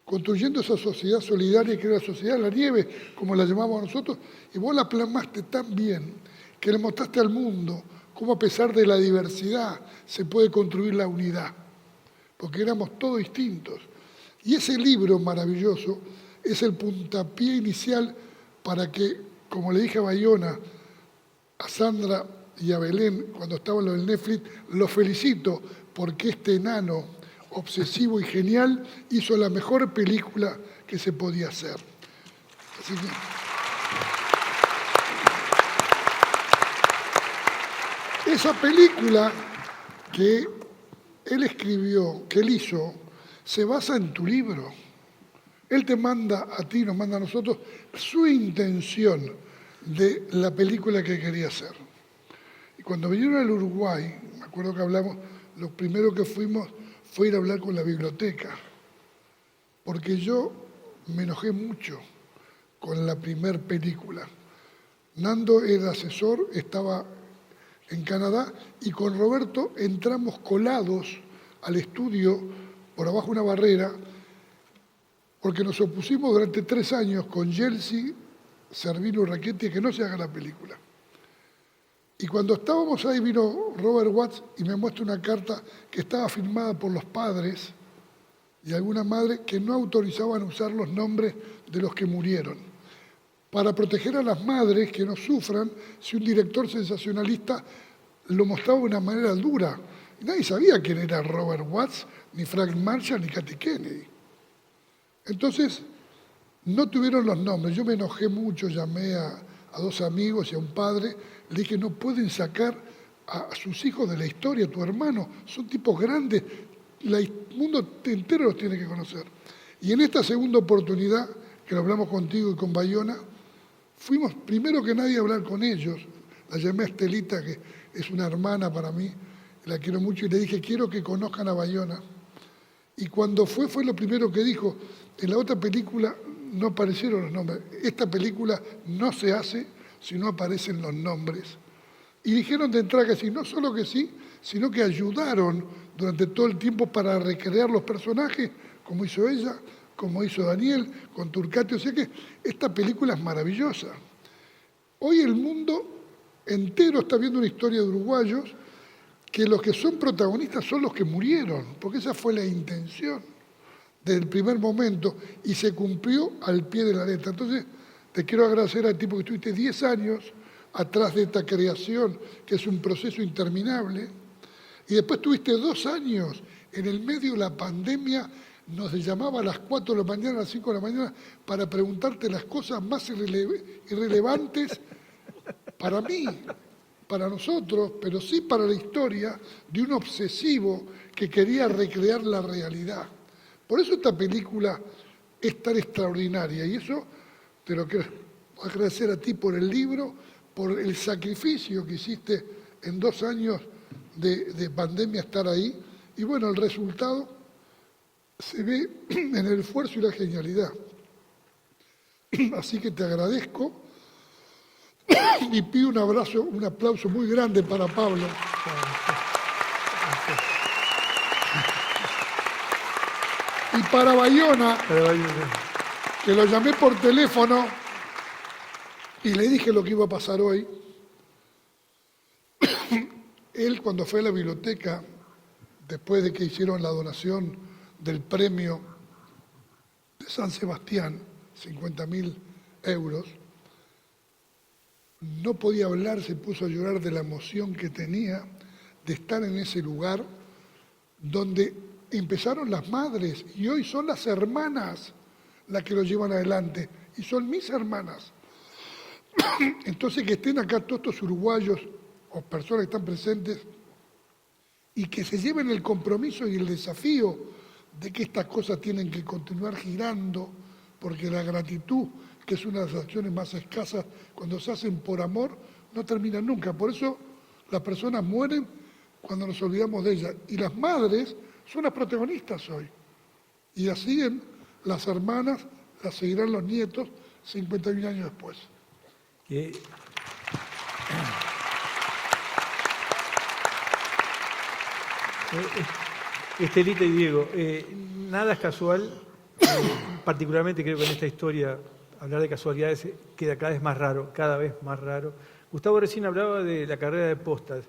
construyendo esa sociedad solidaria que era la sociedad de la nieve, como la llamamos nosotros, y vos la plasmaste tan bien que le mostraste al mundo cómo a pesar de la diversidad se puede construir la unidad, porque éramos todos distintos. Y ese libro maravilloso es el puntapié inicial para que, como le dije a Bayona, a Sandra y a Belén, cuando estaba en lo del Netflix, los felicito porque este enano obsesivo y genial hizo la mejor película que se podía hacer. Así que esa película que él escribió, que él hizo, se basa en tu libro. Él te manda a ti, nos manda a nosotros, su intención de la película que quería hacer. Y cuando vinieron al Uruguay, me acuerdo que hablamos, lo primero que fuimos fue ir a hablar con la biblioteca, porque yo me enojé mucho con la primer película. Nando era asesor, estaba en Canadá, y con Roberto entramos colados al estudio por abajo de una barrera, porque nos opusimos durante 3 años con Yeltsin, Servino y Rachetti que no se haga la película. Y cuando estábamos ahí vino Robert Watts y me muestra una carta que estaba firmada por los padres y alguna madre que no autorizaban usar los nombres de los que murieron, para proteger a las madres que no sufran si un director sensacionalista lo mostraba de una manera dura. Y nadie sabía quién era Robert Watts, ni Frank Marshall, ni Kathy Kennedy. Entonces, no tuvieron los nombres. Yo me enojé mucho, llamé a 2 amigos y a un padre, le dije, no pueden sacar a sus hijos de la historia, tu hermano, son tipos grandes, el mundo entero los tiene que conocer. Y en esta segunda oportunidad, que lo hablamos contigo y con Bayona, fuimos primero que nadie a hablar con ellos. La llamé a Estelita, que es una hermana para mí, la quiero mucho, y le dije, quiero que conozcan a Bayona. Y cuando fue lo primero que dijo. En la otra película no aparecieron los nombres. Esta película no se hace si no aparecen los nombres. Y dijeron de entrada que sí, no solo que sí, sino que ayudaron durante todo el tiempo para recrear los personajes, como hizo ella, como hizo Daniel, con Turcati. O sea que esta película es maravillosa. Hoy el mundo entero está viendo una historia de uruguayos que los que son protagonistas son los que murieron, porque esa fue la intención desde el primer momento y se cumplió al pie de la letra. Entonces, te quiero agradecer a ti porque estuviste 10 años atrás de esta creación, que es un proceso interminable, y después tuviste 2 años en el medio de la pandemia, nos llamaba a las 4 de la mañana, a las 5 de la mañana, para preguntarte las cosas más irrelevantes para mí, para nosotros, pero sí para la historia de un obsesivo que quería recrear la realidad. Por eso esta película es tan extraordinaria, y eso te lo quiero agradecer a ti por el libro, por el sacrificio que hiciste en 2 años de pandemia estar ahí, y bueno, el resultado se ve en el esfuerzo y la genialidad. Así que te agradezco Y pido un aplauso muy grande para Pablo. Y para Bayona, que lo llamé por teléfono y le dije lo que iba a pasar hoy. Él, cuando fue a la biblioteca, después de que hicieron la donación del premio de San Sebastián, 50.000 euros, no podía hablar, se puso a llorar de la emoción que tenía de estar en ese lugar donde empezaron las madres y hoy son las hermanas las que lo llevan adelante y son mis hermanas. Entonces que estén acá todos estos uruguayos o personas que están presentes y que se lleven el compromiso y el desafío de que estas cosas tienen que continuar girando, porque la gratitud, que es una de las acciones más escasas cuando se hacen por amor, no termina nunca. Por eso las personas mueren cuando nos olvidamos de ellas. Y las madres son las protagonistas hoy. Y las siguen las hermanas, las seguirán los nietos 51 años después. Estelita y Diego, nada es casual, particularmente creo que en esta historia hablar de casualidades queda cada vez más raro. Gustavo recién hablaba de la carrera de postas.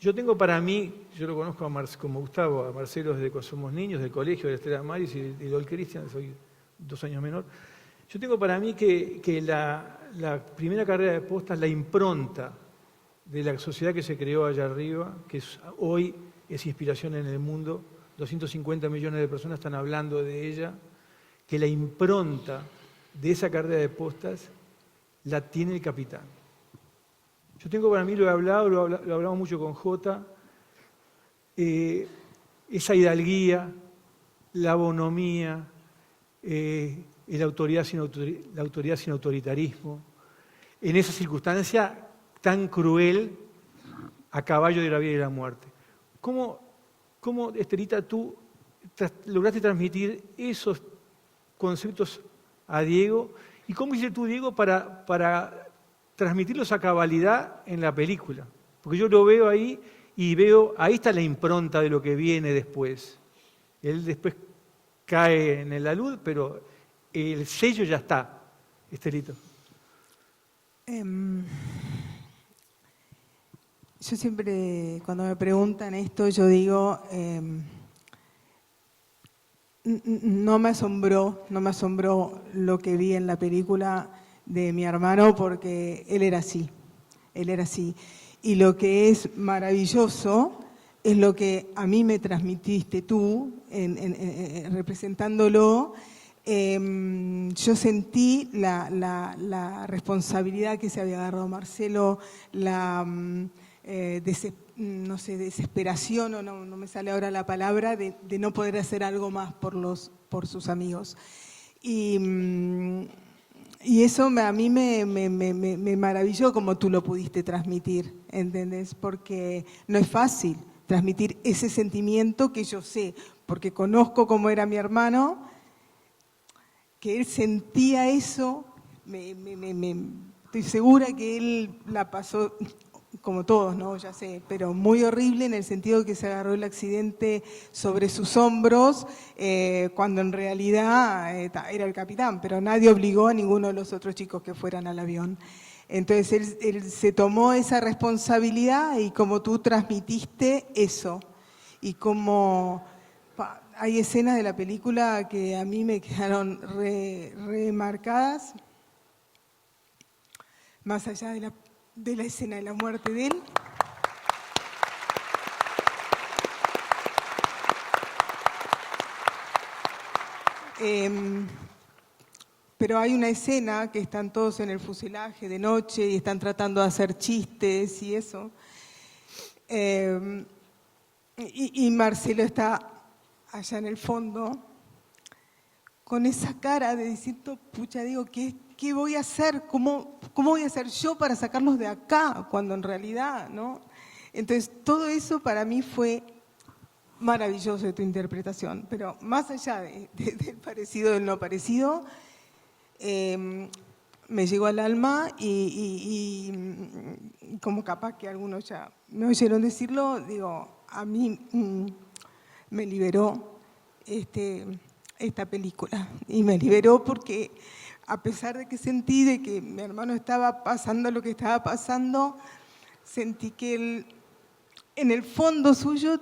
Yo tengo para mí, yo lo conozco como Gustavo, a Marcelo desde que somos niños, del colegio, de la Estrella Maris y de Old Christian, soy 2 años menor. Yo tengo para mí que la primera carrera de postas, la impronta de la sociedad que se creó allá arriba, que hoy es inspiración en el mundo, 250 millones de personas están hablando de ella, que la impronta de esa carrera de postas la tiene el capitán. Yo tengo para mí, lo he hablado, lo hablamos mucho con Jota, esa hidalguía, la bonomía, la autoridad sin autoritarismo, en esa circunstancia tan cruel a caballo de la vida y la muerte. ¿Cómo Estelita, tú lograste transmitir esos conceptos a Diego? ¿Y cómo hiciste tú, Diego, para transmitirlos a cabalidad en la película? Porque yo lo veo ahí y ahí está la impronta de lo que viene después. Él después cae en la luz, pero el sello ya está, Estelito. Yo siempre, cuando me preguntan esto, yo digo, no me asombró lo que vi en la película de mi hermano, porque él era así. Y lo que es maravilloso es lo que a mí me transmitiste tú, representándolo. Yo sentí la responsabilidad que se había agarrado Marcelo, la desesperación, o no me sale ahora la palabra, de no poder hacer algo más por sus amigos. Y eso a mí me maravilló como tú lo pudiste transmitir, ¿entendés? Porque no es fácil transmitir ese sentimiento que yo sé, porque conozco cómo era mi hermano, que él sentía eso, estoy segura que él la pasó como todos, ¿no? Ya sé, pero muy horrible en el sentido de que se agarró el accidente sobre sus hombros, cuando en realidad era el capitán, pero nadie obligó a ninguno de los otros chicos que fueran al avión. Entonces él se tomó esa responsabilidad y como tú transmitiste eso, y como hay escenas de la película que a mí me quedaron remarcadas, más allá de la escena de la muerte de él. Pero hay una escena que están todos en el fuselaje de noche y están tratando de hacer chistes y eso. Y Marcelo está allá en el fondo con esa cara de decir, pucha, digo, ¿qué voy a hacer? ¿Cómo voy a hacer yo para sacarlos de acá? Cuando en realidad, ¿no? Entonces, todo eso para mí fue maravilloso de tu interpretación. Pero más allá del parecido, del no parecido, me llegó al alma y como capaz que algunos ya me oyeron decirlo, digo, a mí me liberó esta película. Y me liberó porque a pesar de que sentí de que mi hermano estaba pasando lo que estaba pasando, sentí que él, en el fondo suyo,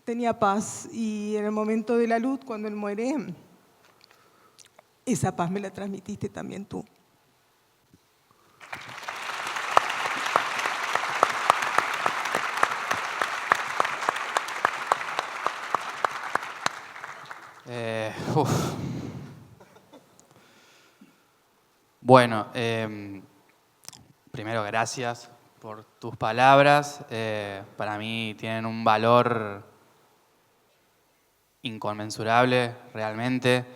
tenía paz. Y en el momento de la luz, cuando él muere, esa paz me la transmitiste también tú. Bueno, primero gracias por tus palabras. Para mí tienen un valor inconmensurable, realmente.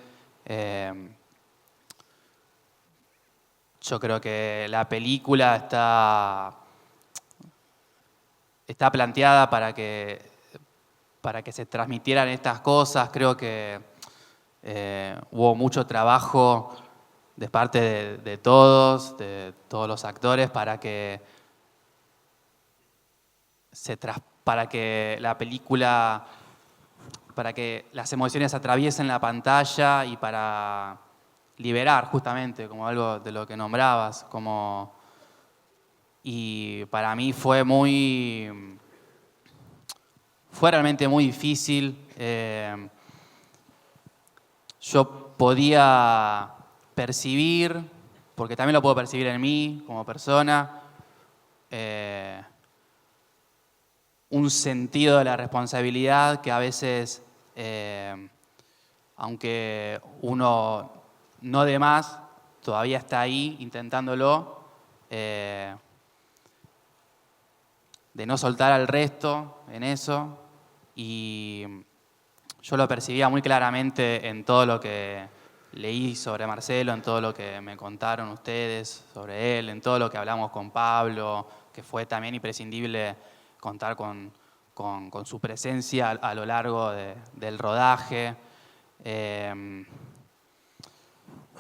Yo creo que la película está planteada para que se transmitieran estas cosas. Creo que hubo mucho trabajo de parte de todos los actores para que la película, para que las emociones atraviesen la pantalla y para liberar justamente, como algo de lo que nombrabas, y para mí fue realmente muy difícil. Yo podía percibir, porque también lo puedo percibir en mí como persona, un sentido de la responsabilidad que a veces, aunque uno no de más, todavía está ahí intentándolo, de no soltar al resto en eso. Y yo lo percibía muy claramente en todo lo que leí sobre Marcelo, en todo lo que me contaron ustedes sobre él, en todo lo que hablamos con Pablo, que fue también imprescindible contar con su presencia a lo largo del rodaje.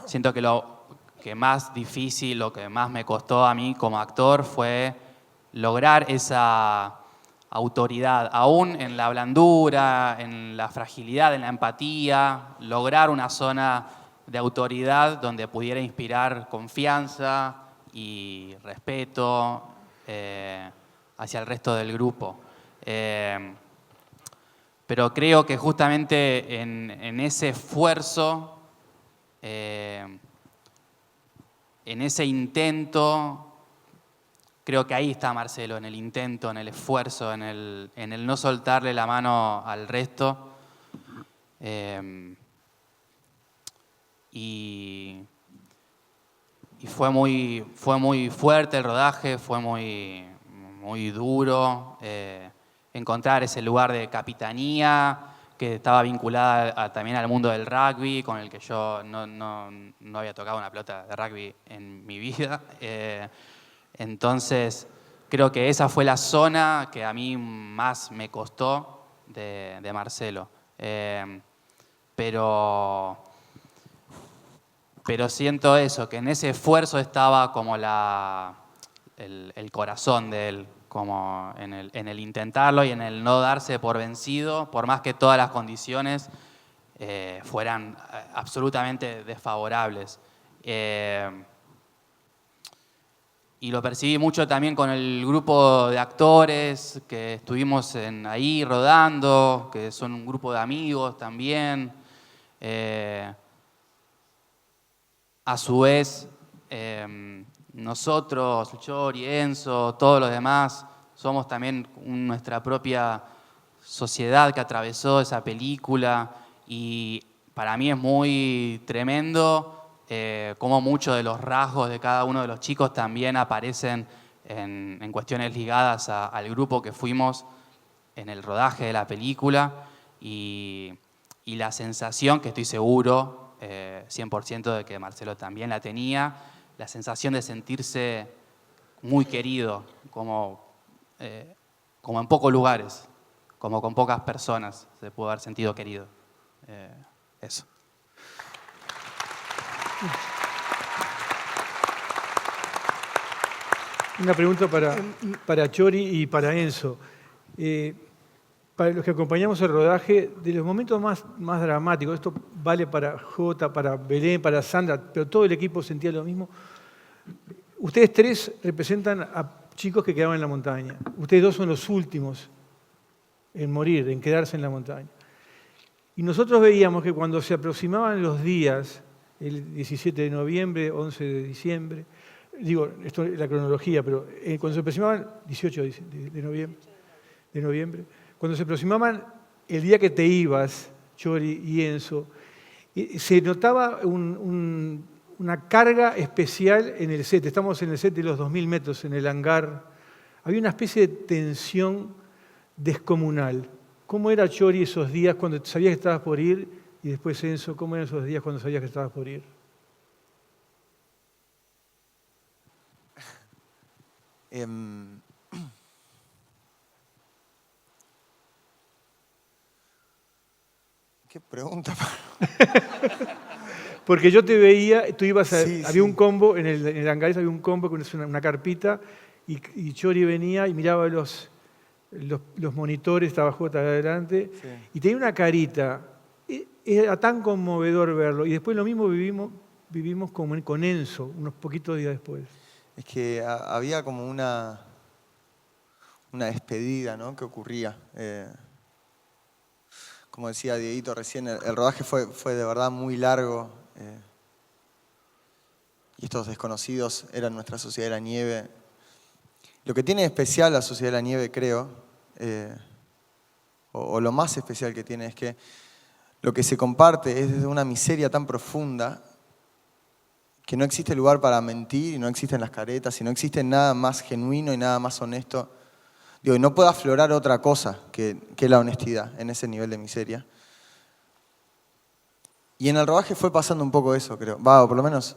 Siento que lo que más difícil, lo que más me costó a mí como actor fue lograr esa autoridad, aún en la blandura, en la fragilidad, en la empatía, lograr una zona de autoridad donde pudiera inspirar confianza y respeto hacia el resto del grupo. Pero creo que justamente en ese esfuerzo, en ese intento, creo que ahí está Marcelo, en el intento, en el esfuerzo, en el no soltarle la mano al resto. Y fue muy fuerte el rodaje, fue muy duro encontrar ese lugar de capitanía que estaba vinculada también al mundo del rugby, con el que yo no había tocado una pelota de rugby en mi vida. Entonces, creo que esa fue la zona que a mí más me costó de Marcelo. Pero siento eso, que en ese esfuerzo estaba como el corazón de él, como en el intentarlo y en el no darse por vencido, por más que todas las condiciones fueran absolutamente desfavorables. Y lo percibí mucho también con el grupo de actores que estuvimos ahí rodando, que son un grupo de amigos también. A su vez, nosotros, Chori, Enzo, todos los demás, somos también nuestra propia sociedad que atravesó esa película, y para mí es muy tremendo cómo muchos de los rasgos de cada uno de los chicos también aparecen en cuestiones ligadas al grupo que fuimos en el rodaje de la película, y la sensación, que estoy seguro 100% de que Marcelo también la tenía, la sensación de sentirse muy querido, como en pocos lugares, como con pocas personas se pudo haber sentido querido. Eso. Una pregunta para Chori y para Enzo. Para los que acompañamos el rodaje, de los momentos más dramáticos, esto vale para Jota, para Belén, para Sandra, pero todo el equipo sentía lo mismo. Ustedes tres representan a chicos que quedaban en la montaña. Ustedes dos son los últimos en morir, en quedarse en la montaña. Y nosotros veíamos que cuando se aproximaban los días, el 17 de noviembre, 11 de diciembre, digo, esto es la cronología, pero cuando se aproximaban, 18 de noviembre, cuando se aproximaban el día que te ibas, Chori y Enzo, se notaba una carga especial en el set. Estamos en el set de los 2000 metros, en el hangar. Había una especie de tensión descomunal. ¿Cómo era, Chori, esos días cuando sabías que estabas por ir? Y después, Enzo, ¿cómo eran esos días cuando sabías que estabas por ir? ¿Qué pregunta? Porque yo te veía, tú ibas a... Sí, había un combo, en el hangar había un combo con una carpita, y Chori venía y miraba los monitores, estaba Jota adelante, y tenía una carita. Era tan conmovedor verlo. Y después lo mismo vivimos con Enzo, unos poquitos días después. Es que había como una despedida, ¿no?, que ocurría. Como decía Dieguito recién, el rodaje fue de verdad muy largo. Y estos desconocidos eran nuestra Sociedad de la Nieve. Lo que tiene de especial la Sociedad de la Nieve, creo, o lo más especial que tiene, es que lo que se comparte es desde una miseria tan profunda que no existe lugar para mentir, y no existen las caretas, y no existe nada más genuino y nada más honesto. Digo, y no puede aflorar otra cosa que la honestidad en ese nivel de miseria. Y en el rodaje fue pasando un poco eso, creo. O por lo menos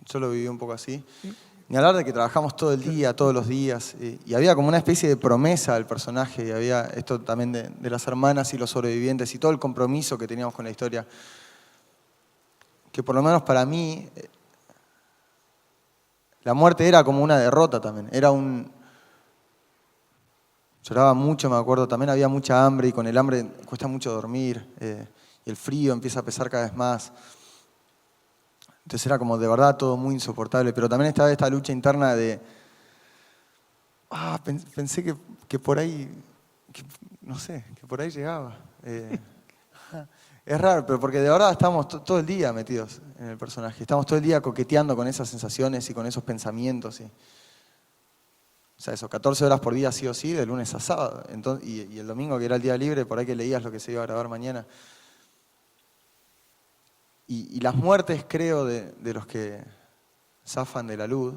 yo lo viví un poco así. Ni hablar de que trabajamos todo el día, todos los días, y había como una especie de promesa del personaje, y había esto también de las hermanas y los sobrevivientes, y todo el compromiso que teníamos con la historia, que por lo menos para mí, la muerte era como una derrota también, lloraba mucho, me acuerdo, también había mucha hambre, y con el hambre cuesta mucho dormir, y el frío empieza a pesar cada vez más. Entonces era como de verdad todo muy insoportable, pero también estaba esta lucha interna de... pensé que por ahí, no sé, que por ahí llegaba. Es raro, pero porque de verdad estamos todo el día metidos en el personaje. Estamos todo el día coqueteando con esas sensaciones y con esos pensamientos. O sea, eso, 14 horas por día sí o sí, de lunes a sábado. Entonces, y el domingo, que era el día libre, por ahí que leías lo que se iba a grabar mañana. Y las muertes, creo, de los que zafan de la luz,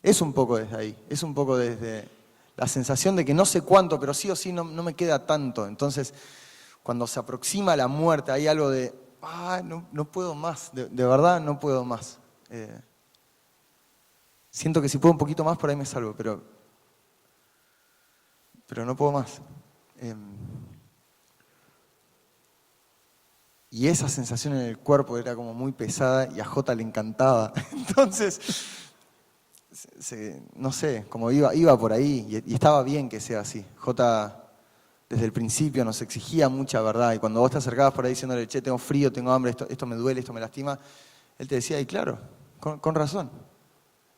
es un poco desde ahí. Es un poco desde la sensación de que no sé cuánto, pero sí o sí no me queda tanto. Entonces, cuando se aproxima la muerte, hay algo de, no puedo más, de verdad no puedo más. Siento que si puedo un poquito más, por ahí me salvo, pero no puedo más. Y esa sensación en el cuerpo era como muy pesada, y a Jota le encantaba. Entonces, no sé, como iba por ahí, y estaba bien que sea así. Jota, desde el principio, nos exigía mucha verdad, y cuando vos te acercabas por ahí diciéndole, che, tengo frío, tengo hambre, esto me duele, esto me lastima, él te decía, y claro, con razón.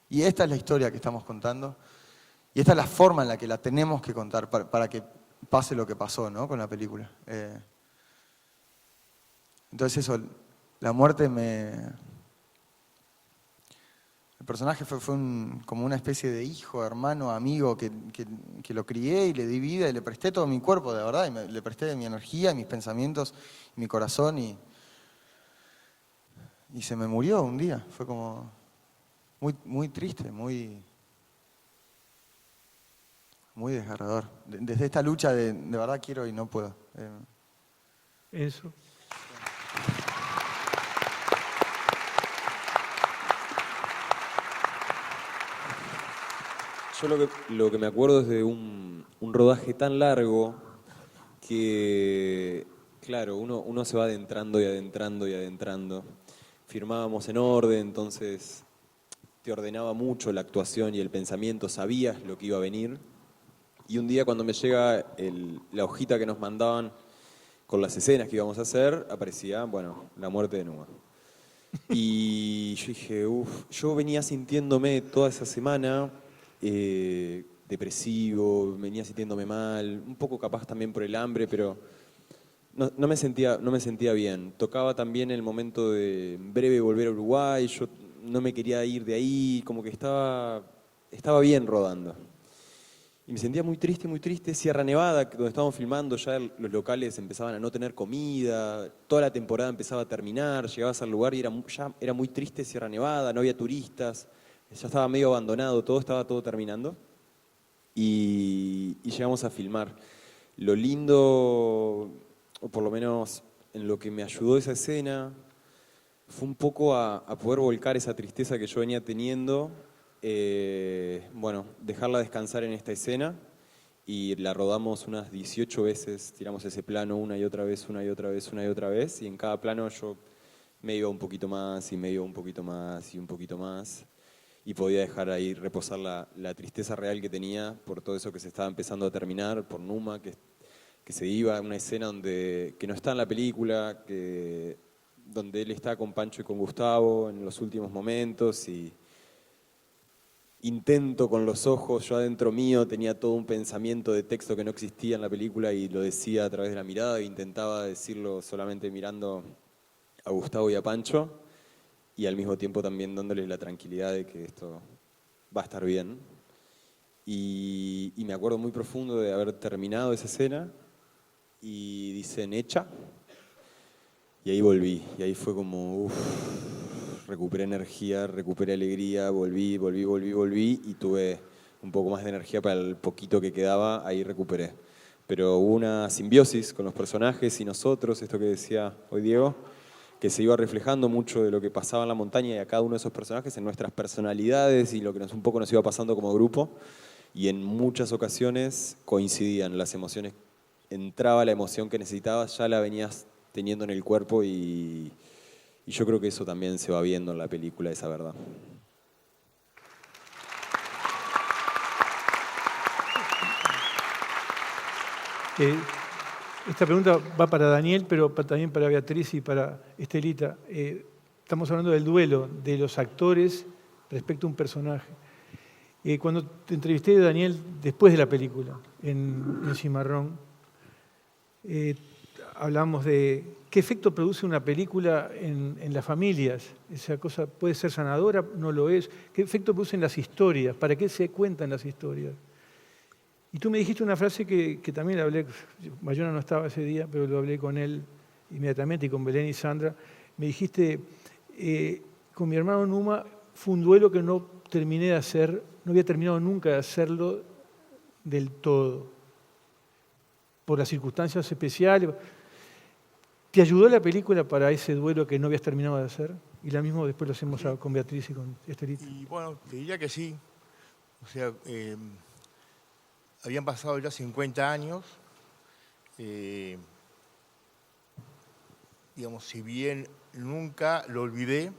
Y esta es la historia que estamos contando, y esta es la forma en la que la tenemos que contar para que pase lo que pasó, ¿no?, con la película. Entonces eso, la muerte el personaje fue como una especie de hijo, hermano, amigo, que lo crié y le di vida y le presté todo mi cuerpo, de verdad, y le presté mi energía, mis pensamientos, mi corazón, y se me murió un día. Fue como muy, muy triste, muy desgarrador. Desde esta lucha de verdad quiero y no puedo. Eso. Yo lo que me acuerdo es de un rodaje tan largo que, claro, uno se va adentrando y adentrando y adentrando. Firmábamos en orden, entonces te ordenaba mucho la actuación y el pensamiento, sabías lo que iba a venir. Y un día cuando me llega la hojita que nos mandaban con las escenas que íbamos a hacer, aparecía, bueno, la muerte de Numa. Y yo dije, yo venía sintiéndome toda esa semana depresivo, venía sintiéndome mal, un poco capaz también por el hambre, pero no me sentía bien. Tocaba también el momento de en breve volver a Uruguay, yo no me quería ir de ahí, como que estaba bien rodando. Y me sentía muy triste. Sierra Nevada, donde estábamos filmando, ya los locales empezaban a no tener comida, toda la temporada empezaba a terminar, llegabas al lugar y ya era muy triste Sierra Nevada, no había turistas, ya estaba medio abandonado, estaba todo terminando. Y llegamos a filmar. Lo lindo, o por lo menos en lo que me ayudó esa escena, fue un poco a poder volcar esa tristeza que yo venía teniendo. Dejarla descansar en esta escena y la rodamos unas 18 veces, tiramos ese plano una y otra vez, y en cada plano yo me iba un poquito más y me iba un poquito más y un poquito más y podía dejar ahí reposar la tristeza real que tenía por todo eso que se estaba empezando a terminar, por Numa, que se iba a una escena que no está en la película, donde él está con Pancho y con Gustavo en los últimos momentos y intento con los ojos, yo adentro mío tenía todo un pensamiento de texto que no existía en la película y lo decía a través de la mirada e intentaba decirlo solamente mirando a Gustavo y a Pancho y al mismo tiempo también dándoles la tranquilidad de que esto va a estar bien. Y me acuerdo muy profundo de haber terminado esa escena y dicen hecha y ahí volví y ahí fue como recuperé energía, recuperé alegría, volví y tuve un poco más de energía para el poquito que quedaba, ahí recuperé. Pero hubo una simbiosis con los personajes y nosotros, esto que decía hoy Diego, que se iba reflejando mucho de lo que pasaba en la montaña y a cada uno de esos personajes en nuestras personalidades y lo que un poco nos iba pasando como grupo. Y en muchas ocasiones coincidían las emociones, entraba la emoción que necesitabas, ya la venías teniendo en el cuerpo y yo creo que eso también se va viendo en la película, esa verdad. Esta pregunta va para Daniel, pero también para Beatriz y para Estelita. Estamos hablando del duelo de los actores respecto a un personaje. Cuando te entrevisté, Daniel, después de la película, en Cimarrón, hablamos de qué efecto produce una película en las familias. Esa cosa puede ser sanadora, no lo es. ¿Qué efecto producen las historias? ¿Para qué se cuentan las historias? Y tú me dijiste una frase que también la hablé, Bayona no estaba ese día, pero lo hablé con él inmediatamente y con Belén y Sandra. Me dijiste, con mi hermano Numa fue un duelo que no terminé de hacer, no había terminado nunca de hacerlo del todo, por las circunstancias especiales. ¿Te ayudó la película para ese duelo que no habías terminado de hacer? Y la misma después lo hacemos con Beatriz y con Estelita. Y bueno, te diría que sí. O sea, habían pasado ya 50 años. Digamos, si bien nunca lo olvidé,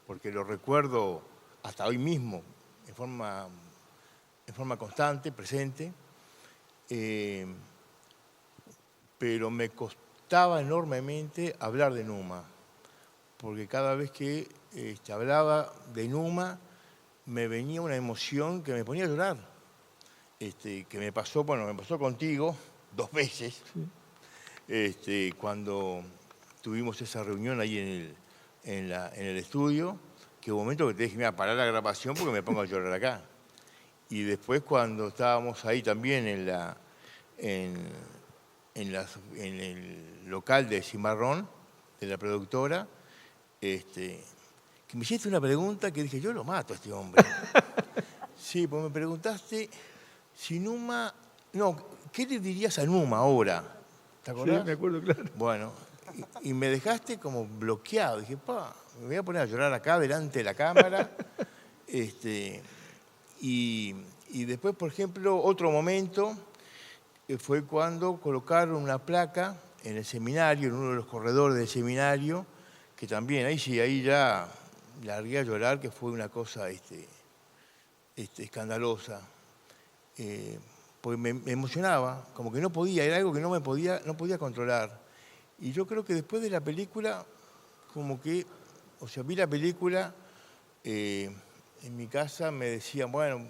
porque lo recuerdo hasta hoy mismo, en forma constante, presente, pero me costaba enormemente hablar de Numa, porque cada vez que hablaba de Numa me venía una emoción que me ponía a llorar, que me pasó contigo 2 veces, sí. Cuando tuvimos esa reunión ahí en el estudio, que hubo un momento que te dije, mira, parar la grabación porque me pongo a llorar acá. Y después cuando estábamos ahí también en el local de Cimarrón, de la productora, que me hiciste una pregunta que dije, yo lo mato a este hombre. Sí, pues me preguntaste si Numa... No, ¿qué le dirías a Numa ahora? ¿Te acordás? Sí, me acuerdo, claro. Bueno, y me dejaste como bloqueado. Dije, me voy a poner a llorar acá delante de la cámara. Y después, por ejemplo, otro momento fue cuando colocaron una placa en el seminario, en uno de los corredores del seminario, que también, ahí sí, ahí ya largué a llorar, que fue una cosa escandalosa. Porque me emocionaba, como que no podía, era algo que no podía controlar. Y yo creo que después de la película, como que, o sea, vi la película, en mi casa me decían, bueno,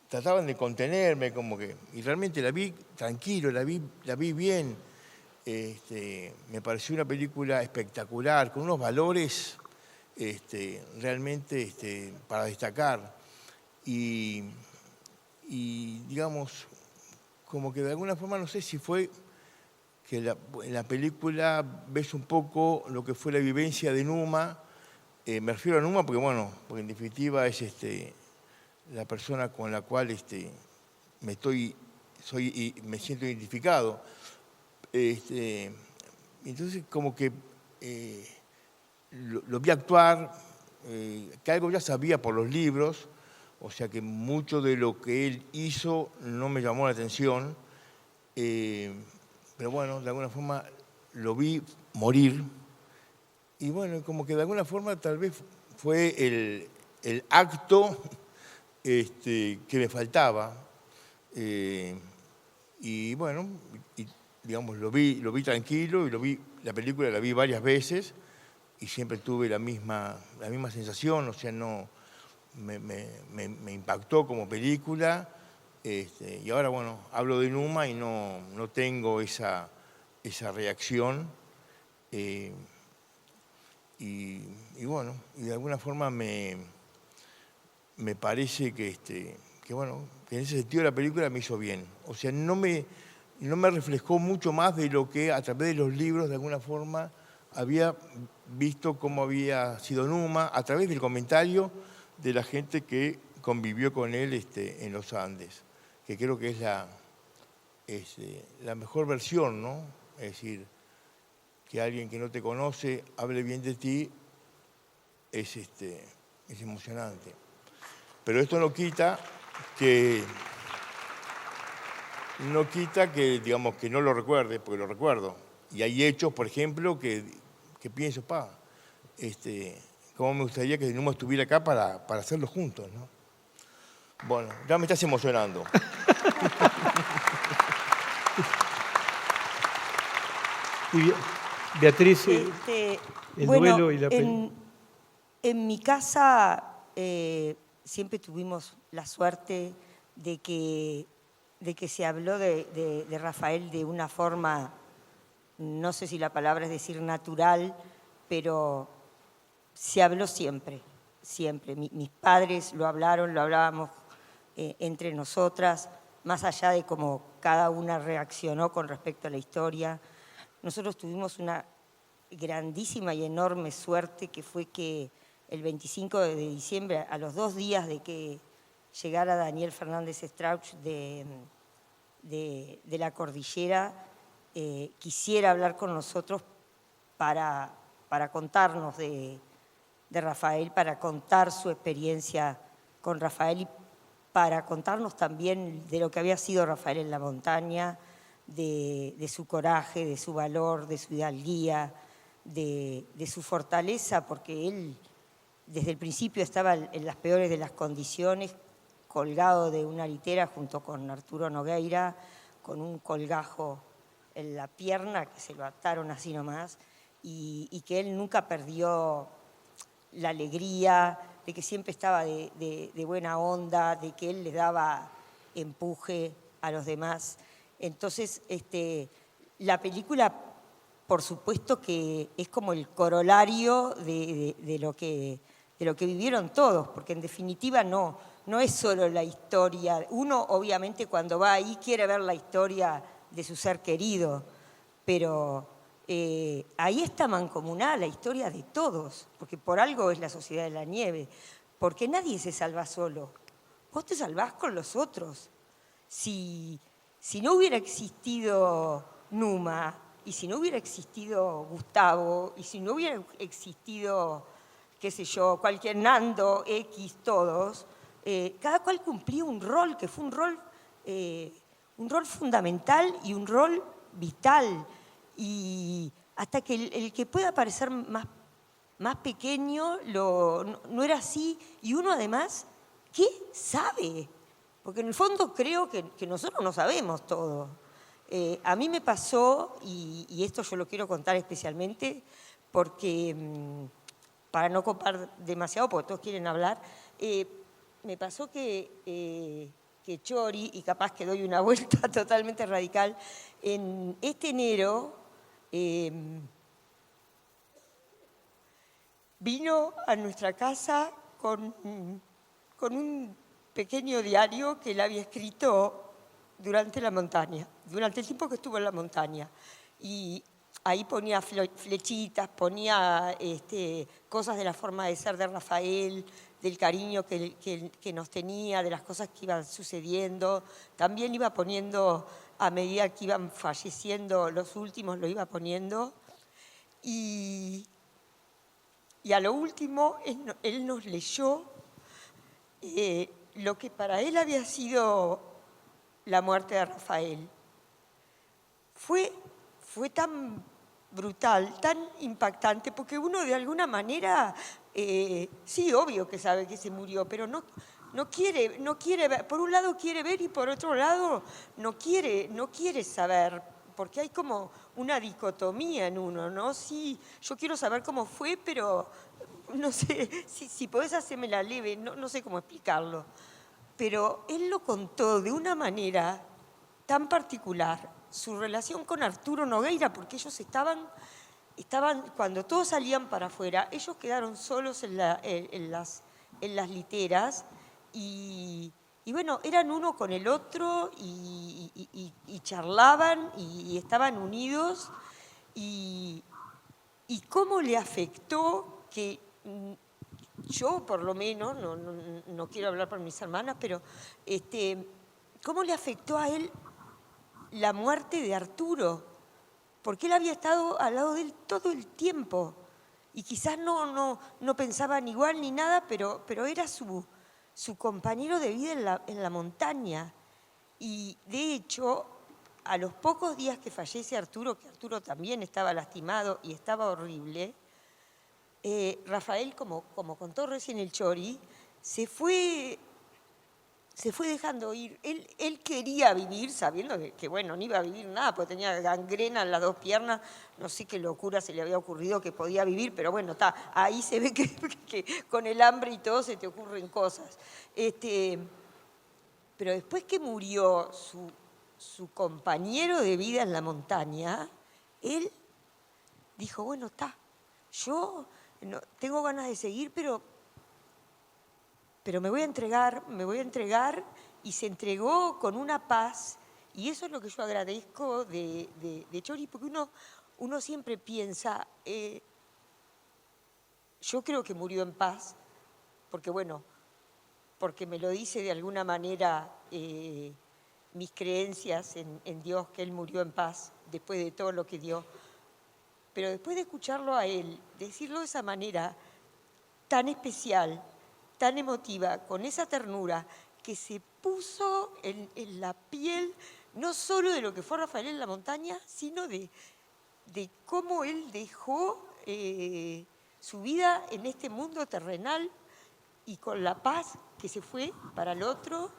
trataban de contenerme, como que, y realmente la vi tranquilo, la vi bien. Me pareció una película espectacular, con unos valores realmente para destacar. Y digamos, como que de alguna forma, no sé si fue que en la película ves un poco lo que fue la vivencia de Numa. Me refiero a Numa porque, bueno, porque en definitiva es la persona con la cual me siento identificado. Entonces, como que lo vi actuar, que algo ya sabía por los libros, o sea que mucho de lo que él hizo no me llamó la atención, pero bueno, de alguna forma lo vi morir, y bueno, como que de alguna forma tal vez fue el acto que me faltaba, y bueno, digamos, lo vi tranquilo, y la película la vi varias veces, y siempre tuve la misma sensación, o sea, no me impactó como película, y ahora, bueno, hablo de Numa y no tengo esa reacción, y bueno, y de alguna forma me parece que bueno, que en ese sentido la película me hizo bien, o sea, no me reflejó mucho más de lo que a través de los libros, de alguna forma, había visto cómo había sido Numa, a través del comentario de la gente que convivió con él en los Andes, que creo que es la mejor versión, ¿no? Es decir, que alguien que no te conoce hable bien de ti es emocionante. Pero esto no quita que digamos, que no lo recuerde, porque lo recuerdo. Y hay hechos, por ejemplo, que pienso, cómo me gustaría que Numa estuviera acá para hacerlo juntos, ¿no? Bueno, ya me estás emocionando. Y Beatriz, el bueno, duelo y la película. En mi casa siempre tuvimos la suerte de que se habló de Rafael de una forma, no sé si la palabra es decir natural, pero se habló siempre, siempre. Mis padres lo hablábamos entre nosotras, más allá de cómo cada una reaccionó con respecto a la historia. Nosotros tuvimos una grandísima y enorme suerte, que fue que el 25 de diciembre, a los 2 días de que llegara Daniel Fernández Strauch de la cordillera, quisiera hablar con nosotros para contarnos de Rafael, para contar su experiencia con Rafael y para contarnos también de lo que había sido Rafael en la montaña, de su coraje, de su valor, de su hidalguía, de su fortaleza, porque él desde el principio estaba en las peores de las condiciones, colgado de una litera junto con Arturo Nogueira, con un colgajo en la pierna que se lo ataron así nomás, y que él nunca perdió la alegría, de que siempre estaba de buena onda, de que él les daba empuje a los demás. Entonces, la película, por supuesto que es como el corolario de lo que vivieron todos, porque en definitiva no es solo la historia. Uno, obviamente, cuando va ahí quiere ver la historia de su ser querido, pero ahí está mancomunada la historia de todos, porque por algo es la Sociedad de la Nieve, porque nadie se salva solo. Vos te salvás con los otros. Si no hubiera existido Numa, y si no hubiera existido Gustavo, y si no hubiera existido, qué sé yo, cualquier Nando, X, todos, cada cual cumplía un rol, que fue un rol fundamental y un rol vital. Y hasta que el que pueda parecer más más pequeño no era así. Y uno además, ¿qué sabe? Porque en el fondo creo que nosotros no sabemos todo. A mí me pasó, y esto yo lo quiero contar especialmente, porque para no copar demasiado, porque todos quieren hablar, me pasó que Chori, y capaz que doy una vuelta totalmente radical, en este enero vino a nuestra casa con un pequeño diario que él había escrito durante la montaña, durante el tiempo que estuvo en la montaña. Y ahí ponía flechitas, ponía cosas de la forma de ser de Rafael, del cariño que nos tenía, de las cosas que iban sucediendo. También iba poniendo, a medida que iban falleciendo los últimos, lo iba poniendo. Y a lo último, él nos leyó lo que para él había sido la muerte de Rafael. Fue tan brutal, tan impactante, porque uno de alguna manera, sí, obvio que sabe que se murió, pero no quiere ver. Por un lado quiere ver y por otro lado no quiere saber, porque hay como una dicotomía en uno, ¿no? Sí, yo quiero saber cómo fue, pero no sé, si podés hacerme la leve, no sé cómo explicarlo. Pero él lo contó de una manera tan particular, su relación con Arturo Nogueira, porque ellos estaban cuando todos salían para afuera, ellos quedaron solos en las literas y bueno, eran uno con el otro y charlaban y estaban unidos y cómo le afectó que yo, por lo menos, no quiero hablar por mis hermanas, pero cómo le afectó a él la muerte de Arturo, porque él había estado al lado de él todo el tiempo y quizás no pensaban igual ni nada, pero era su compañero de vida en la montaña. Y de hecho, a los pocos días que fallece Arturo, que Arturo también estaba lastimado y estaba horrible, Rafael, como contó recién el Chori, se fue dejando ir. Él quería vivir sabiendo que bueno, no iba a vivir nada, porque tenía gangrena en las dos piernas, no sé qué locura se le había ocurrido que podía vivir, pero bueno, ahí se ve que con el hambre y todo se te ocurren cosas. Pero después que murió su compañero de vida en la montaña, él dijo, bueno, yo tengo ganas de seguir, pero me voy a entregar, y se entregó con una paz, y eso es lo que yo agradezco de Chori, porque uno siempre piensa, yo creo que murió en paz, porque me lo dice de alguna manera mis creencias en Dios, que Él murió en paz después de todo lo que dio. Pero después de escucharlo a él, decirlo de esa manera tan especial, tan emotiva, con esa ternura, que se puso en la piel, no solo de lo que fue Rafael en la montaña, sino de cómo él dejó su vida en este mundo terrenal y con la paz que se fue para el otro,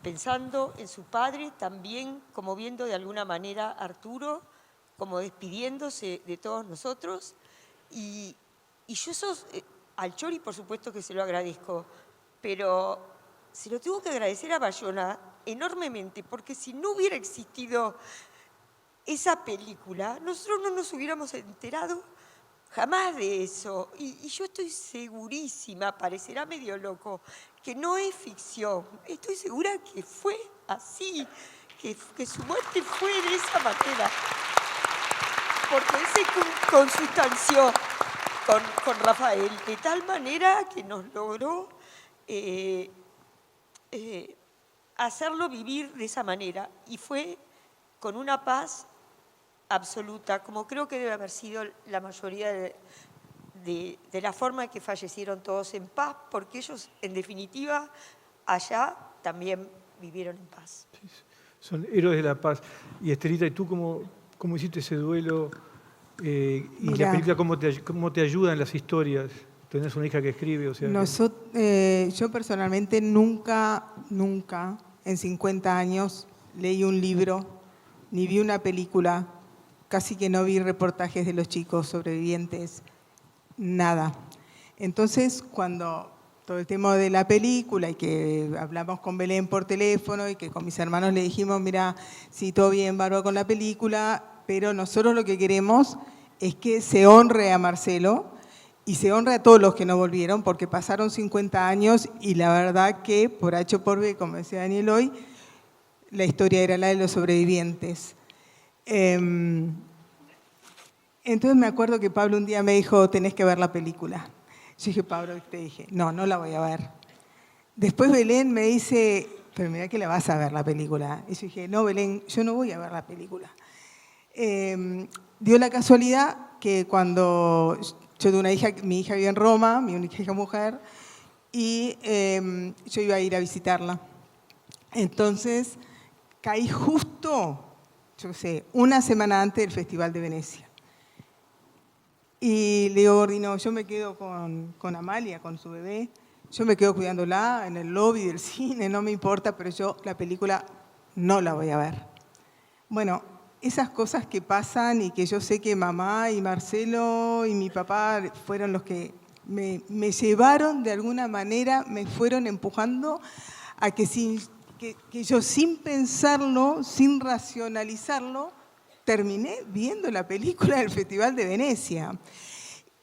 pensando en su padre, también como viendo de alguna manera a Arturo, como despidiéndose de todos nosotros. Y yo eso, al Chori por supuesto que se lo agradezco, pero se lo tengo que agradecer a Bayona enormemente, porque si no hubiera existido esa película, nosotros no nos hubiéramos enterado jamás de eso. Y yo estoy segurísima, parecerá medio loco, que no es ficción. Estoy segura que fue así, que su muerte fue de esa manera. Porque él se consustanció con Rafael de tal manera que nos logró hacerlo vivir de esa manera. Y fue con una paz absoluta, como creo que debe haber sido la mayoría de la forma en que fallecieron todos en paz, porque ellos, en definitiva, allá también vivieron en paz. Son héroes de la paz. Y Estelita, ¿y tú cómo hiciste ese duelo Y Mirá. la película, ¿cómo te ayuda en las historias? ¿Tenés una hija que escribe? O sea, Yo personalmente nunca, en 50 años, leí un libro, ni vi una película, casi que no vi reportajes de los chicos sobrevivientes, nada. Entonces, cuando todo el tema de la película y que hablamos con Belén por teléfono y que con mis hermanos le dijimos, mira, sí, todo bien, bárbaro con la película, pero nosotros lo que queremos es que se honre a Marcelo y se honre a todos los que no volvieron, porque pasaron 50 años y la verdad que, por H o por B, como decía Daniel hoy, la historia era la de los sobrevivientes. Entonces me acuerdo que Pablo un día me dijo, tenés que ver la película. Yo dije, Pablo, te dije, no la voy a ver. Después Belén me dice, pero mira que la vas a ver la película. Y yo dije, no, Belén, yo no voy a ver la película. Dio la casualidad que cuando yo tuve una hija, mi hija vive en Roma, mi única hija mujer, y yo iba a ir a visitarla. Entonces caí justo, yo qué sé, una semana antes del Festival de Venecia. Y le digo, Gordino, yo me quedo con Amalia, con su bebé, yo me quedo cuidándola en el lobby del cine, no me importa, pero yo la película no la voy a ver. Bueno, esas cosas que pasan y que yo sé que mamá y Marcelo y mi papá fueron los que me llevaron de alguna manera, me fueron empujando a que yo sin pensarlo, sin racionalizarlo, terminé viendo la película del Festival de Venecia.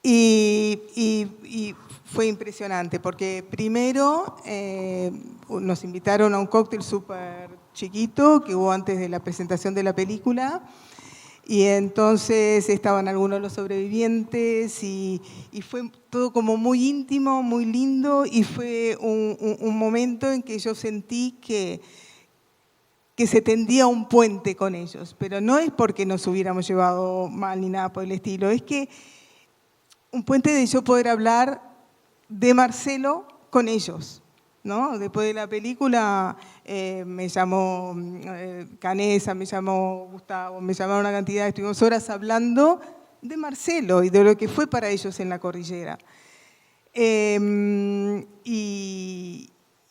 Y fue impresionante, porque primero nos invitaron a un cóctel súper chiquito que hubo antes de la presentación de la película, y entonces estaban algunos de los sobrevivientes y fue todo como muy íntimo, muy lindo, y fue un momento en que yo sentí que se tendía un puente con ellos, pero no es porque nos hubiéramos llevado mal ni nada por el estilo, es que un puente de yo poder hablar de Marcelo con ellos, ¿no? Después de la película me llamó Canesa, me llamó Gustavo, me llamaron una cantidad, estuvimos horas hablando de Marcelo y de lo que fue para ellos en la cordillera.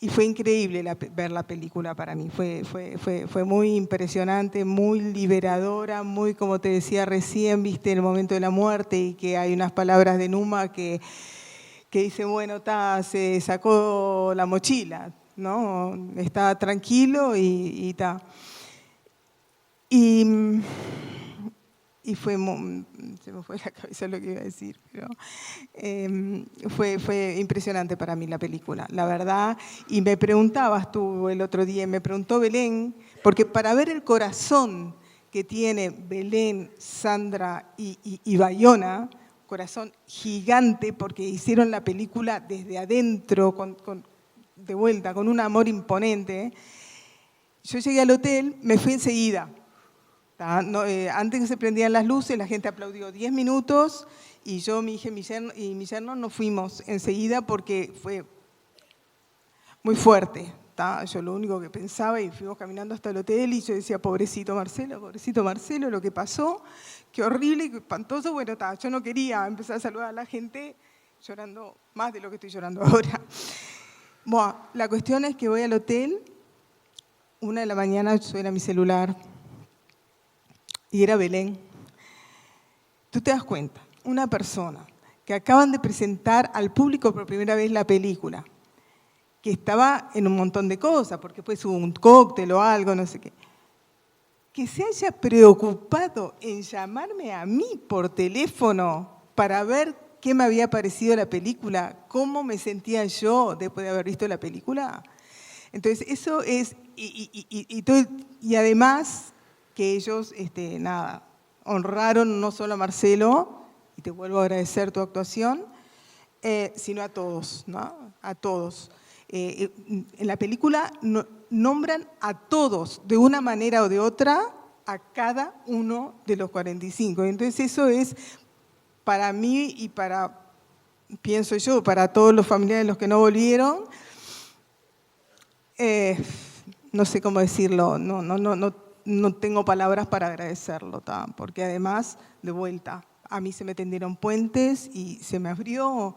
Y fue increíble ver la película para mí, fue muy impresionante, muy liberadora, muy, como te decía recién, viste el momento de la muerte y que hay unas palabras de Numa que dice, bueno, se sacó la mochila, ¿no? Está tranquilo y está. Y fue, se me fue la cabeza lo que iba a decir, pero fue impresionante para mí la película, la verdad. Y me preguntabas tú el otro día, me preguntó Belén, porque para ver el corazón que tiene Belén, Sandra y Bayona, corazón gigante, porque hicieron la película desde adentro, de vuelta, con un amor imponente. Yo llegué al hotel, me fui enseguida. Antes que se prendían las luces, la gente aplaudió 10 minutos y yo, mi hija y mi yerno nos fuimos enseguida porque fue muy fuerte. Yo lo único que pensaba, y fuimos caminando hasta el hotel y yo decía, pobrecito Marcelo, lo que pasó, qué horrible, qué espantoso. Bueno, yo no quería empezar a saludar a la gente llorando más de lo que estoy llorando ahora. Bueno, la cuestión es que voy al hotel, 1 de la mañana suena mi celular. Y era Belén. Tú te das cuenta, una persona que acaban de presentar al público por primera vez la película, que estaba en un montón de cosas, porque después hubo un cóctel o algo, no sé qué, que se haya preocupado en llamarme a mí por teléfono para ver qué me había parecido la película, cómo me sentía yo después de haber visto la película. Entonces, eso es, y además que ellos, honraron no solo a Marcelo, y te vuelvo a agradecer tu actuación, sino a todos, ¿no? A todos. En la película nombran a todos, de una manera o de otra, a cada uno de los 45. Entonces eso es, para mí y pienso yo, para todos los familiares de los que no volvieron, no sé cómo decirlo, no tengo palabras para agradecerlo, porque además, de vuelta, a mí se me tendieron puentes y se me abrió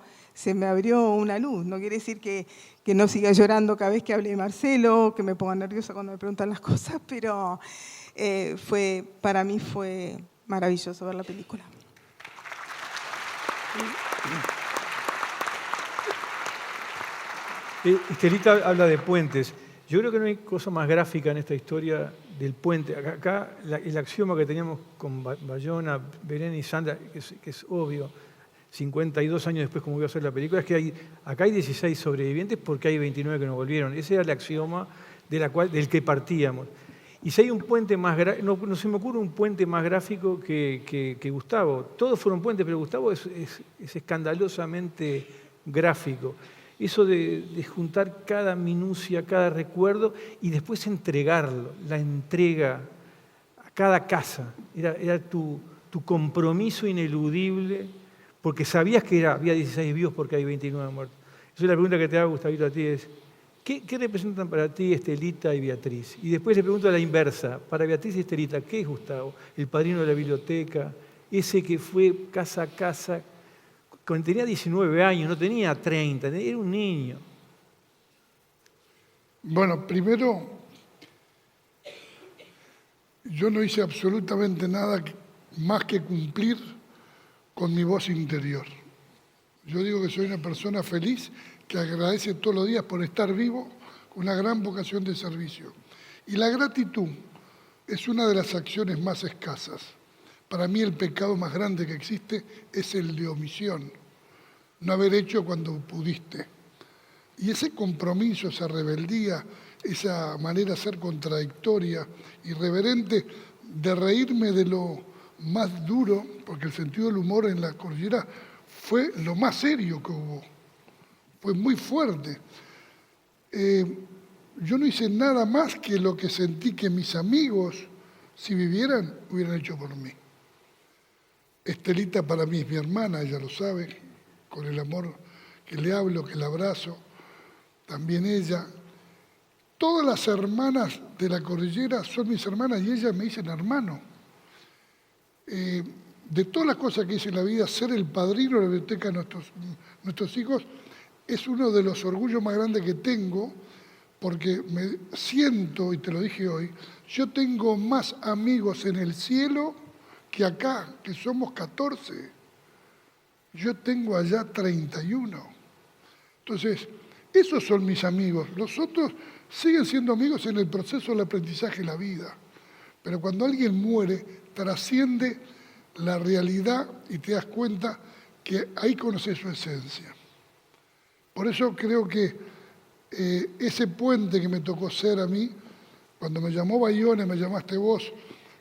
una luz. No quiere decir que no siga llorando cada vez que hable de Marcelo, que me ponga nerviosa cuando me preguntan las cosas, pero para mí fue maravilloso ver la película. Estelita habla de puentes. Yo creo que no hay cosa más gráfica en esta historia del puente. Acá el axioma que teníamos con Bayona, Belén y Sandra, que es obvio, 52 años después como voy a hacer la película, es que acá hay 16 sobrevivientes porque hay 29 que no volvieron. Ese era el axioma del que partíamos. Y si hay un puente más gráfico, no se me ocurre un puente más gráfico que Gustavo. Todos fueron puentes, pero Gustavo es escandalosamente gráfico. Eso de juntar cada minucia, cada recuerdo y después entregarlo, la entrega a cada casa. Era tu compromiso ineludible, porque sabías que había 16 vivos porque hay 29 muertos. Esa es la pregunta que te hago, Gustavito, a ti es, ¿qué representan para ti Estelita y Beatriz? Y después le pregunto a la inversa, para Beatriz y Estelita, ¿qué es Gustavo? El padrino de la biblioteca, ese que fue casa a casa, cuando tenía 19 años, no tenía 30, era un niño. Bueno, primero, yo no hice absolutamente nada más que cumplir con mi voz interior. Yo digo que soy una persona feliz que agradece todos los días por estar vivo con una gran vocación de servicio. Y la gratitud es una de las acciones más escasas. Para mí el pecado más grande que existe es el de omisión, no haber hecho cuando pudiste. Y ese compromiso, esa rebeldía, esa manera de ser contradictoria, irreverente, de reírme de lo más duro, porque el sentido del humor en la cordillera fue lo más serio que hubo, fue muy fuerte. Yo no hice nada más que lo que sentí que mis amigos, si vivieran, hubieran hecho por mí. Estelita para mí es mi hermana, ella lo sabe, con el amor que le hablo, que la abrazo, también ella. Todas las hermanas de la cordillera son mis hermanas y ellas me dicen hermano. De todas las cosas que hice en la vida, ser el padrino de la biblioteca de nuestros hijos es uno de los orgullos más grandes que tengo, porque me siento, y te lo dije hoy, yo tengo más amigos en el cielo que acá, que somos 14. Yo tengo allá 31. Entonces, esos son mis amigos. Los otros siguen siendo amigos en el proceso del aprendizaje de la vida. Pero cuando alguien muere, trasciende la realidad y te das cuenta que ahí conoces su esencia. Por eso creo que ese puente que me tocó ser a mí, cuando me llamó Bayona, me llamaste vos,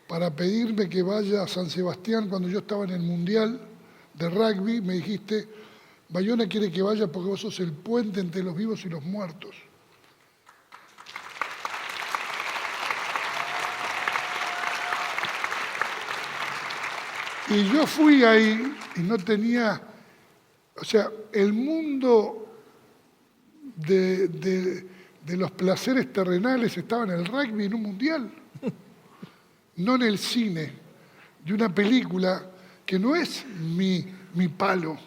para pedirme que vaya a San Sebastián cuando yo estaba en el Mundial de Rugby, me dijiste, Bayona quiere que vaya porque vos sos el puente entre los vivos y los muertos. Y yo fui ahí y no tenía, o sea, el mundo de los placeres terrenales estaba en el rugby, en un mundial, no en el cine, de una película que no es mi palo,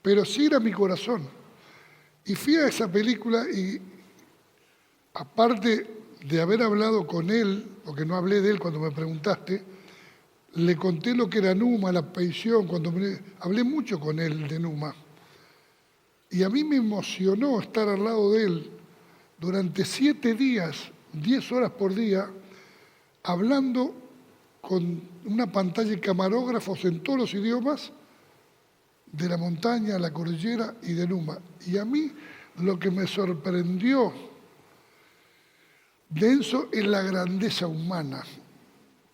pero sí era mi corazón. Y fui a esa película y, aparte de haber hablado con él, porque no hablé de él cuando me preguntaste, le conté lo que era Numa, la pensión, hablé mucho con él de Numa. Y a mí me emocionó estar al lado de él durante 7 días, 10 horas por día, hablando con una pantalla y camarógrafos en todos los idiomas de la montaña, la cordillera y de Numa. Y a mí lo que me sorprendió de Enzo es la grandeza humana,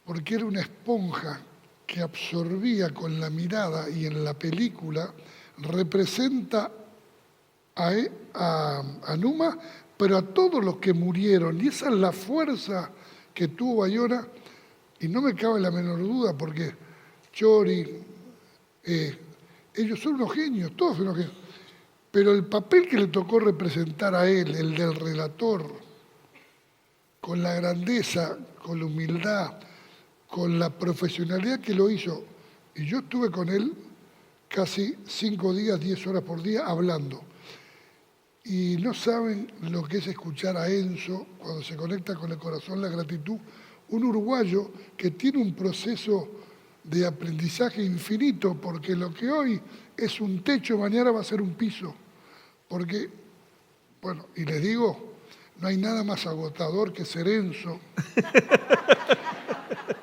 porque era una esponja que absorbía con la mirada y en la película representa a Numa, pero a todos los que murieron. Y esa es la fuerza que tuvo Bayona, y no me cabe la menor duda, porque Chori, ellos son unos genios, todos son unos genios. Pero el papel que le tocó representar a él, el del relator, con la grandeza, con la humildad, con la profesionalidad que lo hizo, Y yo estuve con él casi 5 días, 10 horas por día hablando. Y no saben lo que es escuchar a Enzo cuando se conecta con el corazón, la gratitud. Un uruguayo que tiene un proceso de aprendizaje infinito, porque lo que hoy es un techo, mañana va a ser un piso. Porque, bueno, y les digo, no hay nada más agotador que ser Enzo.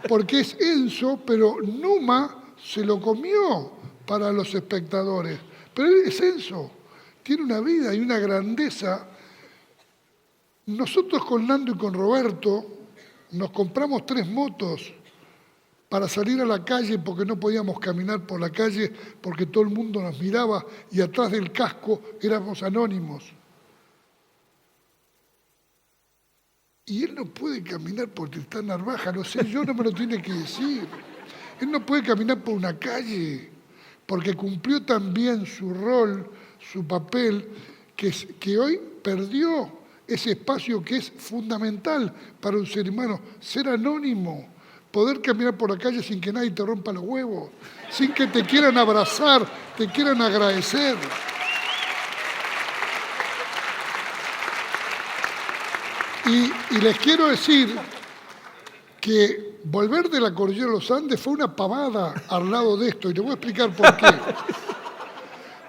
Porque es Enzo, pero Numa se lo comió para los espectadores. Pero él es Enzo. Tiene una vida y una grandeza. Nosotros con Nando y con Roberto nos compramos 3 motos para salir a la calle porque no podíamos caminar por la calle porque todo el mundo nos miraba y atrás del casco éramos anónimos. Y él no puede caminar por Tristán Narvaja, no sé, yo no me lo tiene que decir. Él no puede caminar por una calle porque cumplió también su rol, su papel, que hoy perdió ese espacio que es fundamental para un ser humano, ser anónimo, poder caminar por la calle sin que nadie te rompa los huevos, sin que te quieran abrazar, te quieran agradecer. Y les quiero decir que volver de la cordillera de los Andes fue una pavada al lado de esto, y les voy a explicar por qué.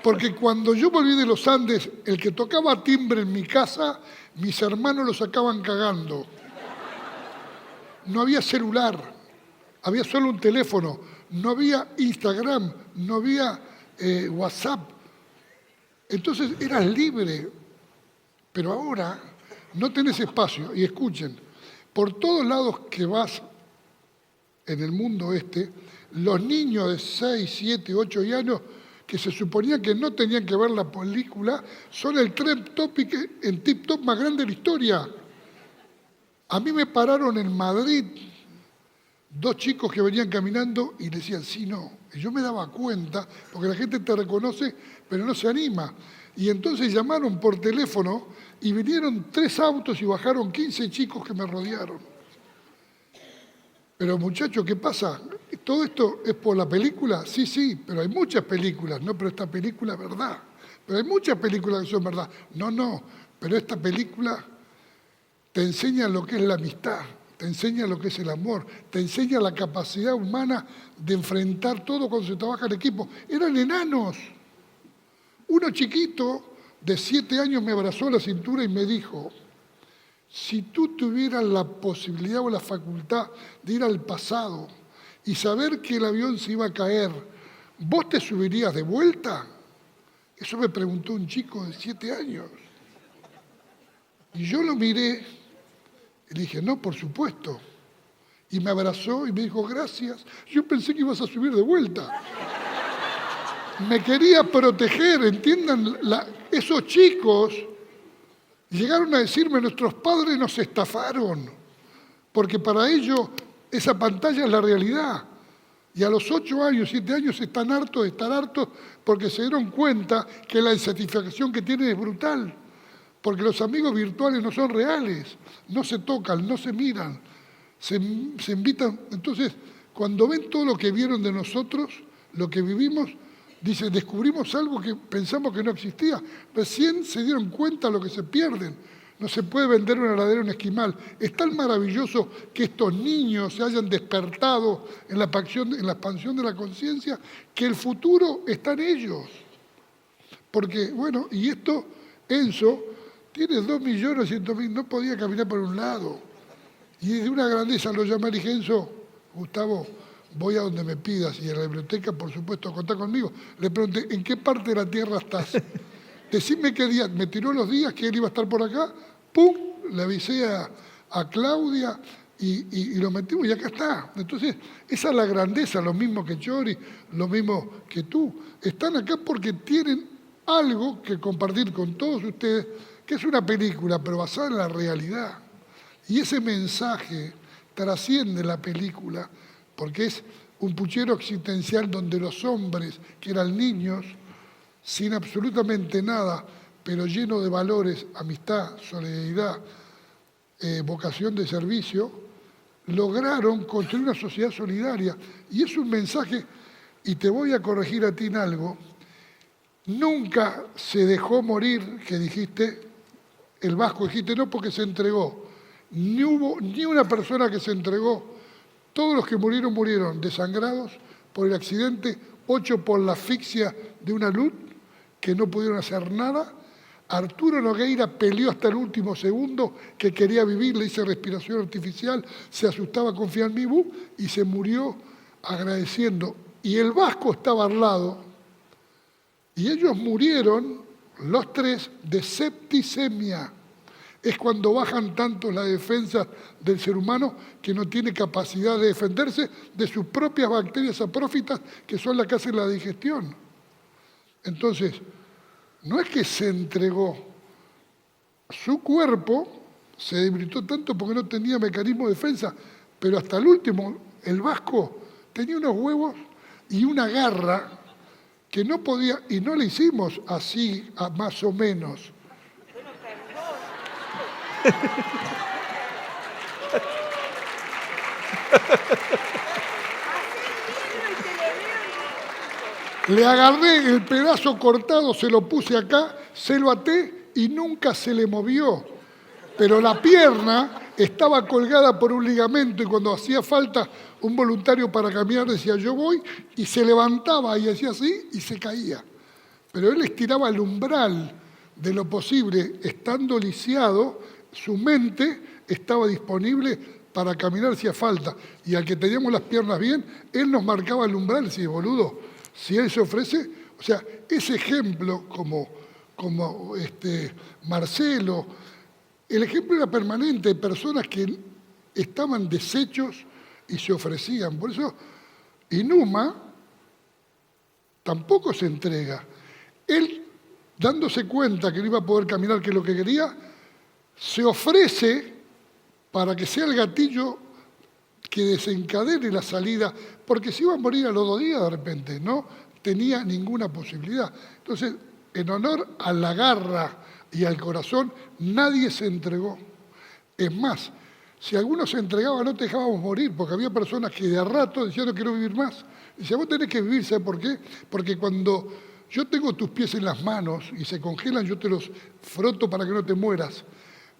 Porque cuando yo volví de los Andes, el que tocaba timbre en mi casa, mis hermanos lo sacaban cagando. No había celular, había solo un teléfono, no había Instagram, no había WhatsApp. Entonces eras libre, pero ahora no tenés espacio. Y escuchen, por todos lados que vas en el mundo los niños de 6, 7, 8 años que se suponía que no tenían que ver la película, son el trend topic en TikTok más grande de la historia. A mí me pararon en Madrid 2 chicos que venían caminando y decían, sí, no. Y yo me daba cuenta, porque la gente te reconoce, pero no se anima. Y entonces llamaron por teléfono y vinieron 3 autos y bajaron 15 chicos que me rodearon. Pero muchachos, ¿qué pasa? ¿Todo esto es por la película? Sí, sí, pero hay muchas películas. No, pero esta película es verdad. Pero hay muchas películas que son verdad. No, no, pero esta película te enseña lo que es la amistad, te enseña lo que es el amor, te enseña la capacidad humana de enfrentar todo cuando se trabaja en equipo. Eran enanos. Uno chiquito de 7 años me abrazó a la cintura y me dijo, si tú tuvieras la posibilidad o la facultad de ir al pasado y saber que el avión se iba a caer, ¿vos te subirías de vuelta? Eso me preguntó un chico de 7 años. Y yo lo miré y le dije, no, por supuesto. Y me abrazó y me dijo, gracias. Yo pensé que ibas a subir de vuelta. Me quería proteger, entiendan, esos chicos llegaron a decirme, nuestros padres nos estafaron, porque para ellos esa pantalla es la realidad. Y a los 8 años, 7 años están hartos de estar hartos porque se dieron cuenta que la insatisfacción que tienen es brutal. Porque los amigos virtuales no son reales, no se tocan, no se miran, se invitan. Entonces, cuando ven todo lo que vieron de nosotros, lo que vivimos, dicen, descubrimos algo que pensamos que no existía. Recién se dieron cuenta de lo que se pierden. No se puede vender una heladera a un esquimal. Es tan maravilloso que estos niños se hayan despertado en la expansión de la conciencia que el futuro está en ellos. Porque, bueno, y esto, Enzo, tiene 2.100.000, no podía caminar por un lado. Y de una grandeza lo llamé y dije, Enzo, Gustavo, voy a donde me pidas. Y en la biblioteca, por supuesto, contá conmigo. Le pregunté, ¿en qué parte de la Tierra estás? Decime qué día. Me tiró los días que él iba a estar por acá. ¡Pum! Le avisé a Claudia y lo metimos y acá está. Entonces, esa es la grandeza, lo mismo que Chori, lo mismo que tú. Están acá porque tienen algo que compartir con todos ustedes, que es una película, pero basada en la realidad. Y ese mensaje trasciende la película, porque es un puchero existencial donde los hombres, que eran niños, sin absolutamente nada, pero lleno de valores, amistad, solidaridad, vocación de servicio, lograron construir una sociedad solidaria. Y es un mensaje, y te voy a corregir a ti en algo, nunca se dejó morir, que dijiste, el vasco, dijiste no porque se entregó. Ni hubo ni una persona que se entregó. Todos los que murieron, murieron desangrados por el accidente, 8 por la asfixia de una luz, que no pudieron hacer nada. Arturo Nogueira peleó hasta el último segundo, que quería vivir, le hice respiración artificial, se asustaba con Fianmibú y se murió agradeciendo. Y el vasco estaba al lado, y ellos murieron, los 3, de septicemia. Es cuando bajan tanto las defensas del ser humano que no tiene capacidad de defenderse de sus propias bacterias saprófitas, que son las que hacen la digestión. Entonces, no es que se entregó, su cuerpo se debilitó tanto porque no tenía mecanismo de defensa, pero hasta el último, el vasco tenía unos huevos y una garra que no podía, y no le hicimos así, más o menos. Le agarré el pedazo cortado, se lo puse acá, se lo até y nunca se le movió. Pero la pierna estaba colgada por un ligamento y cuando hacía falta un voluntario para caminar decía yo voy y se levantaba y hacía así y se caía. Pero él estiraba el umbral de lo posible, estando lisiado, su mente estaba disponible para caminar si hacía falta. Y al que teníamos las piernas bien, él nos marcaba el umbral y decía, boludo, si él se ofrece, o sea, ese ejemplo como Marcelo, el ejemplo era permanente de personas que estaban deshechos y se ofrecían. Por eso, Inuma tampoco se entrega. Él, dándose cuenta que no iba a poder caminar, que es lo que quería, se ofrece para que sea el gatillo que desencadene la salida, porque se iba a morir a los 2 días de repente, no tenía ninguna posibilidad. Entonces, en honor a la garra y al corazón, nadie se entregó. Es más, si alguno se entregaba no te dejábamos morir, porque había personas que de a rato decían no quiero vivir más. Dice, vos tenés que vivir, ¿sabes por qué? Porque cuando yo tengo tus pies en las manos y se congelan, yo te los froto para que no te mueras.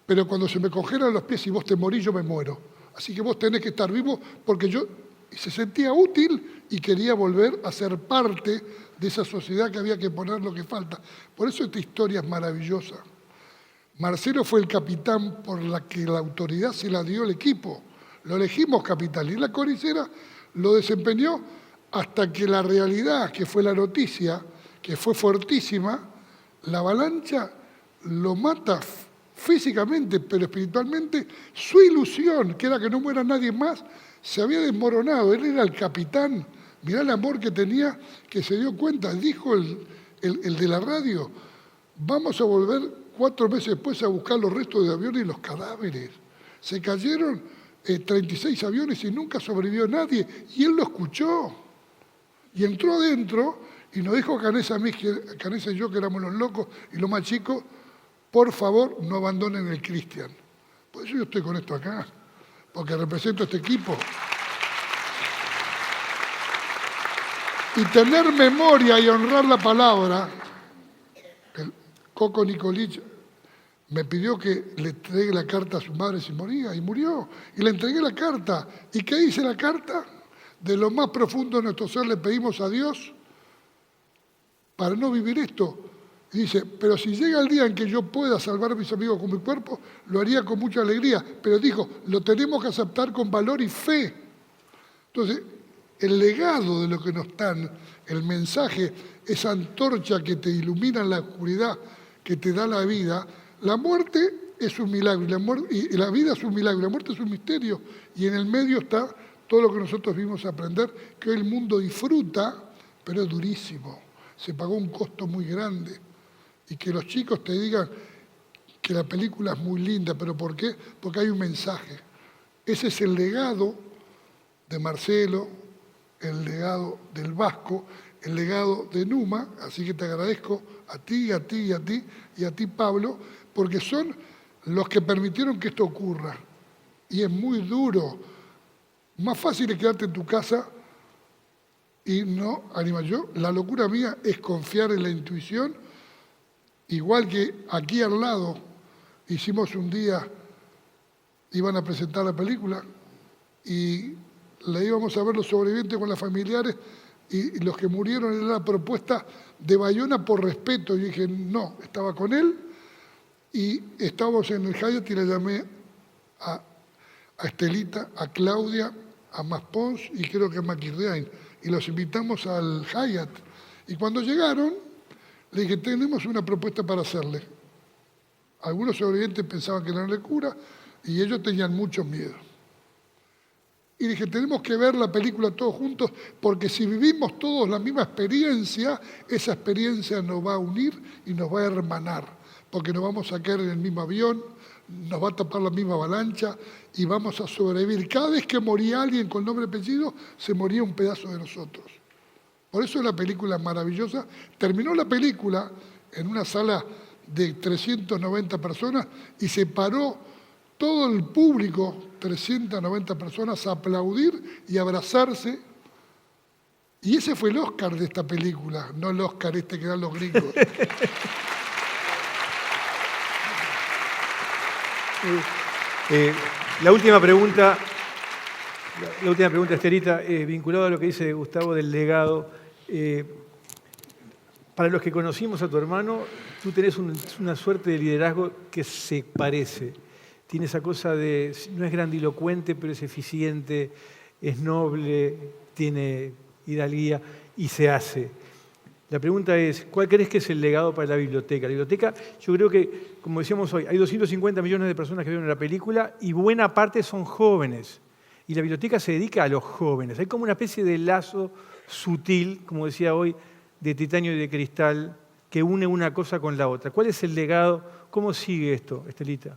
Pero cuando se me congelan los pies y vos te morís, yo me muero. Así que vos tenés que estar vivo porque yo... Y se sentía útil y quería volver a ser parte de esa sociedad que había que poner lo que falta. Por eso esta historia es maravillosa. Marcelo fue el capitán por la que la autoridad se la dio el equipo. Lo elegimos capitán y la Coricera lo desempeñó hasta que la realidad, que fue la noticia, que fue fortísima, la avalancha lo mata físicamente, pero espiritualmente, su ilusión, que era que no muera nadie más, se había desmoronado. Él era el capitán. Mirá el amor que tenía, que se dio cuenta. Dijo el de la radio, vamos a volver 4 meses después a buscar los restos de aviones y los cadáveres. Se cayeron 36 aviones y nunca sobrevivió nadie. Y él lo escuchó. Y entró adentro y nos dijo Canesa y yo, que éramos los locos y los más chicos, por favor, no abandonen el Cristian. Por eso yo estoy con esto acá, porque represento a este equipo. Y tener memoria y honrar la palabra. El Coco Nicolich me pidió que le entregue la carta a su madre si moría, y murió. Y le entregué la carta. ¿Y qué dice la carta? De lo más profundo de nuestro ser le pedimos a Dios para no vivir esto. Y dice, pero si llega el día en que yo pueda salvar a mis amigos con mi cuerpo, lo haría con mucha alegría. Pero dijo, lo tenemos que aceptar con valor y fe. Entonces, el legado de lo que nos dan, el mensaje, esa antorcha que te ilumina en la oscuridad, que te da la vida, la muerte es un milagro y la vida es un milagro, la muerte es un misterio. Y en el medio está todo lo que nosotros vimos aprender, que hoy el mundo disfruta, pero es durísimo. Se pagó un costo muy grande. Y que los chicos te digan que la película es muy linda, ¿pero por qué? Porque hay un mensaje. Ese es el legado de Marcelo, el legado del Vasco, el legado de Numa, así que te agradezco a ti, a ti y a ti, y a ti, Pablo, porque son los que permitieron que esto ocurra. Y es muy duro. Más fácil es quedarte en tu casa y no anima. La locura mía es confiar en la intuición, igual que aquí al lado hicimos un día, iban a presentar la película y la íbamos a ver los sobrevivientes con las familiares y los que murieron era la propuesta de Bayona por respeto. Yo dije, no, estaba con él y estábamos en el Hyatt y le llamé a Estelita, a Claudia, a Mas Pons y creo que a Maquirreain. Y los invitamos al Hyatt. Y cuando llegaron, le dije, tenemos una propuesta para hacerle. Algunos sobrevivientes pensaban que era una locura y ellos tenían mucho miedo. Y dije, tenemos que ver la película todos juntos, porque si vivimos todos la misma experiencia, esa experiencia nos va a unir y nos va a hermanar, porque nos vamos a caer en el mismo avión, nos va a tapar la misma avalancha y vamos a sobrevivir. Cada vez que moría alguien con nombre y apellido, se moría un pedazo de nosotros. Por eso la película es maravillosa. Terminó la película en una sala de 390 personas y se paró todo el público, 390 personas, a aplaudir y abrazarse. Y ese fue el Oscar de esta película, no el Oscar este que dan los gringos. La última pregunta, Estelita, vinculada a lo que dice Gustavo del legado. Para los que conocimos a tu hermano, tú tenés una suerte de liderazgo que se parece. Tiene esa cosa de, no es grandilocuente, pero es eficiente, es noble, tiene hidalguía y se hace. La pregunta es, ¿cuál crees que es el legado para la biblioteca? La biblioteca, yo creo que, como decíamos hoy, hay 250 millones de personas que vieron la película y buena parte son jóvenes. Y la biblioteca se dedica a los jóvenes. Hay como una especie de lazo sutil, como decía hoy, de titanio y de cristal, que une una cosa con la otra. ¿Cuál es el legado? ¿Cómo sigue esto, Estelita?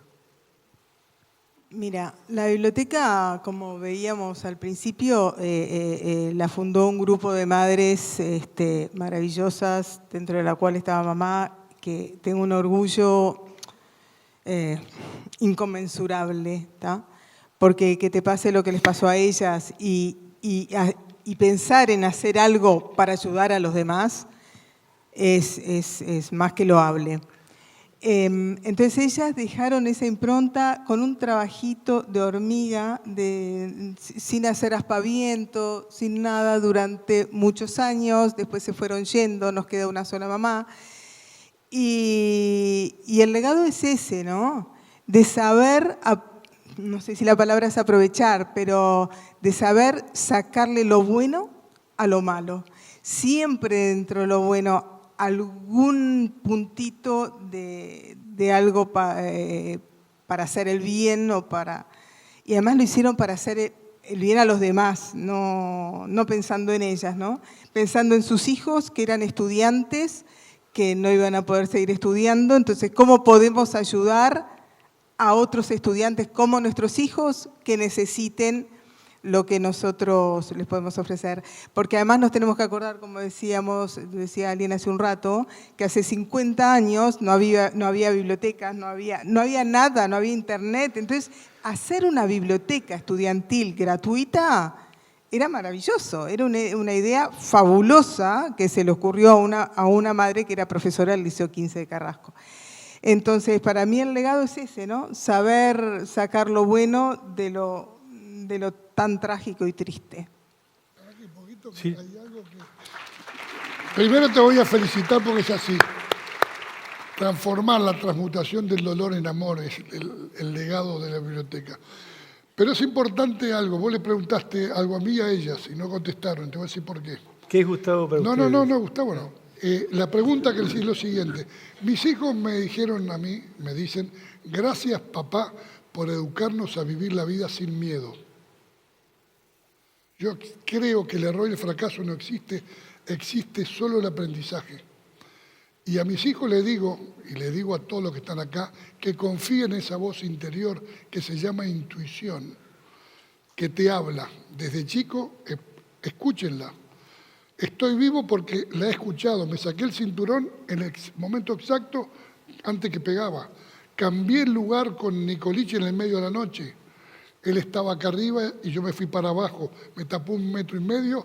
Mira, la biblioteca, como veíamos al principio, la fundó un grupo de madres maravillosas, dentro de la cual estaba mamá, que tengo un orgullo inconmensurable, ¿tá? Porque que te pase lo que les pasó a ellas y pensar en hacer algo para ayudar a los demás es más que loable. Entonces ellas dejaron esa impronta con un trabajito de hormiga, sin hacer aspaviento, sin nada, durante muchos años. Después se fueron yendo, nos queda una sola mamá. Y el legado es ese, ¿no? De saber, no sé si la palabra es aprovechar, pero de saber sacarle lo bueno a lo malo. Siempre dentro de lo bueno algún puntito de algo para hacer el bien y además lo hicieron para hacer el bien a los demás, no pensando en ellas, ¿no? Pensando en sus hijos que eran estudiantes, que no iban a poder seguir estudiando, entonces ¿cómo podemos ayudar a otros estudiantes como nuestros hijos que necesiten lo que nosotros les podemos ofrecer? Porque además nos tenemos que acordar, como decía alguien hace un rato, que hace 50 años no había bibliotecas, no había nada, no había internet. Entonces, hacer una biblioteca estudiantil gratuita era maravilloso, era una idea fabulosa que se le ocurrió a una madre que era profesora del Liceo 15 de Carrasco. Entonces, para mí el legado es ese, ¿no? Saber sacar lo bueno de lo tan trágico y triste. Sí. Primero te voy a felicitar porque es así. Transformar la transmutación del dolor en amor es el legado de la biblioteca. Pero es importante algo. Vos le preguntaste algo a mí y a ellas y no contestaron. Te voy a decir por qué. ¿Qué es Gustavo para ustedes? No, Gustavo no. La pregunta que les es lo siguiente. Mis hijos me dijeron a mí, me dicen, gracias papá por educarnos a vivir la vida sin miedo. Yo creo que el error y el fracaso no existe, existe solo el aprendizaje. Y a mis hijos les digo, y les digo a todos los que están acá, que confíen en esa voz interior que se llama intuición, que te habla. Desde chico, escúchenla. Estoy vivo porque la he escuchado. Me saqué el cinturón en el momento exacto antes que pegaba. Cambié el lugar con Nicoliche en el medio de la noche. Él estaba acá arriba y yo me fui para abajo. Me tapó 1,5 metros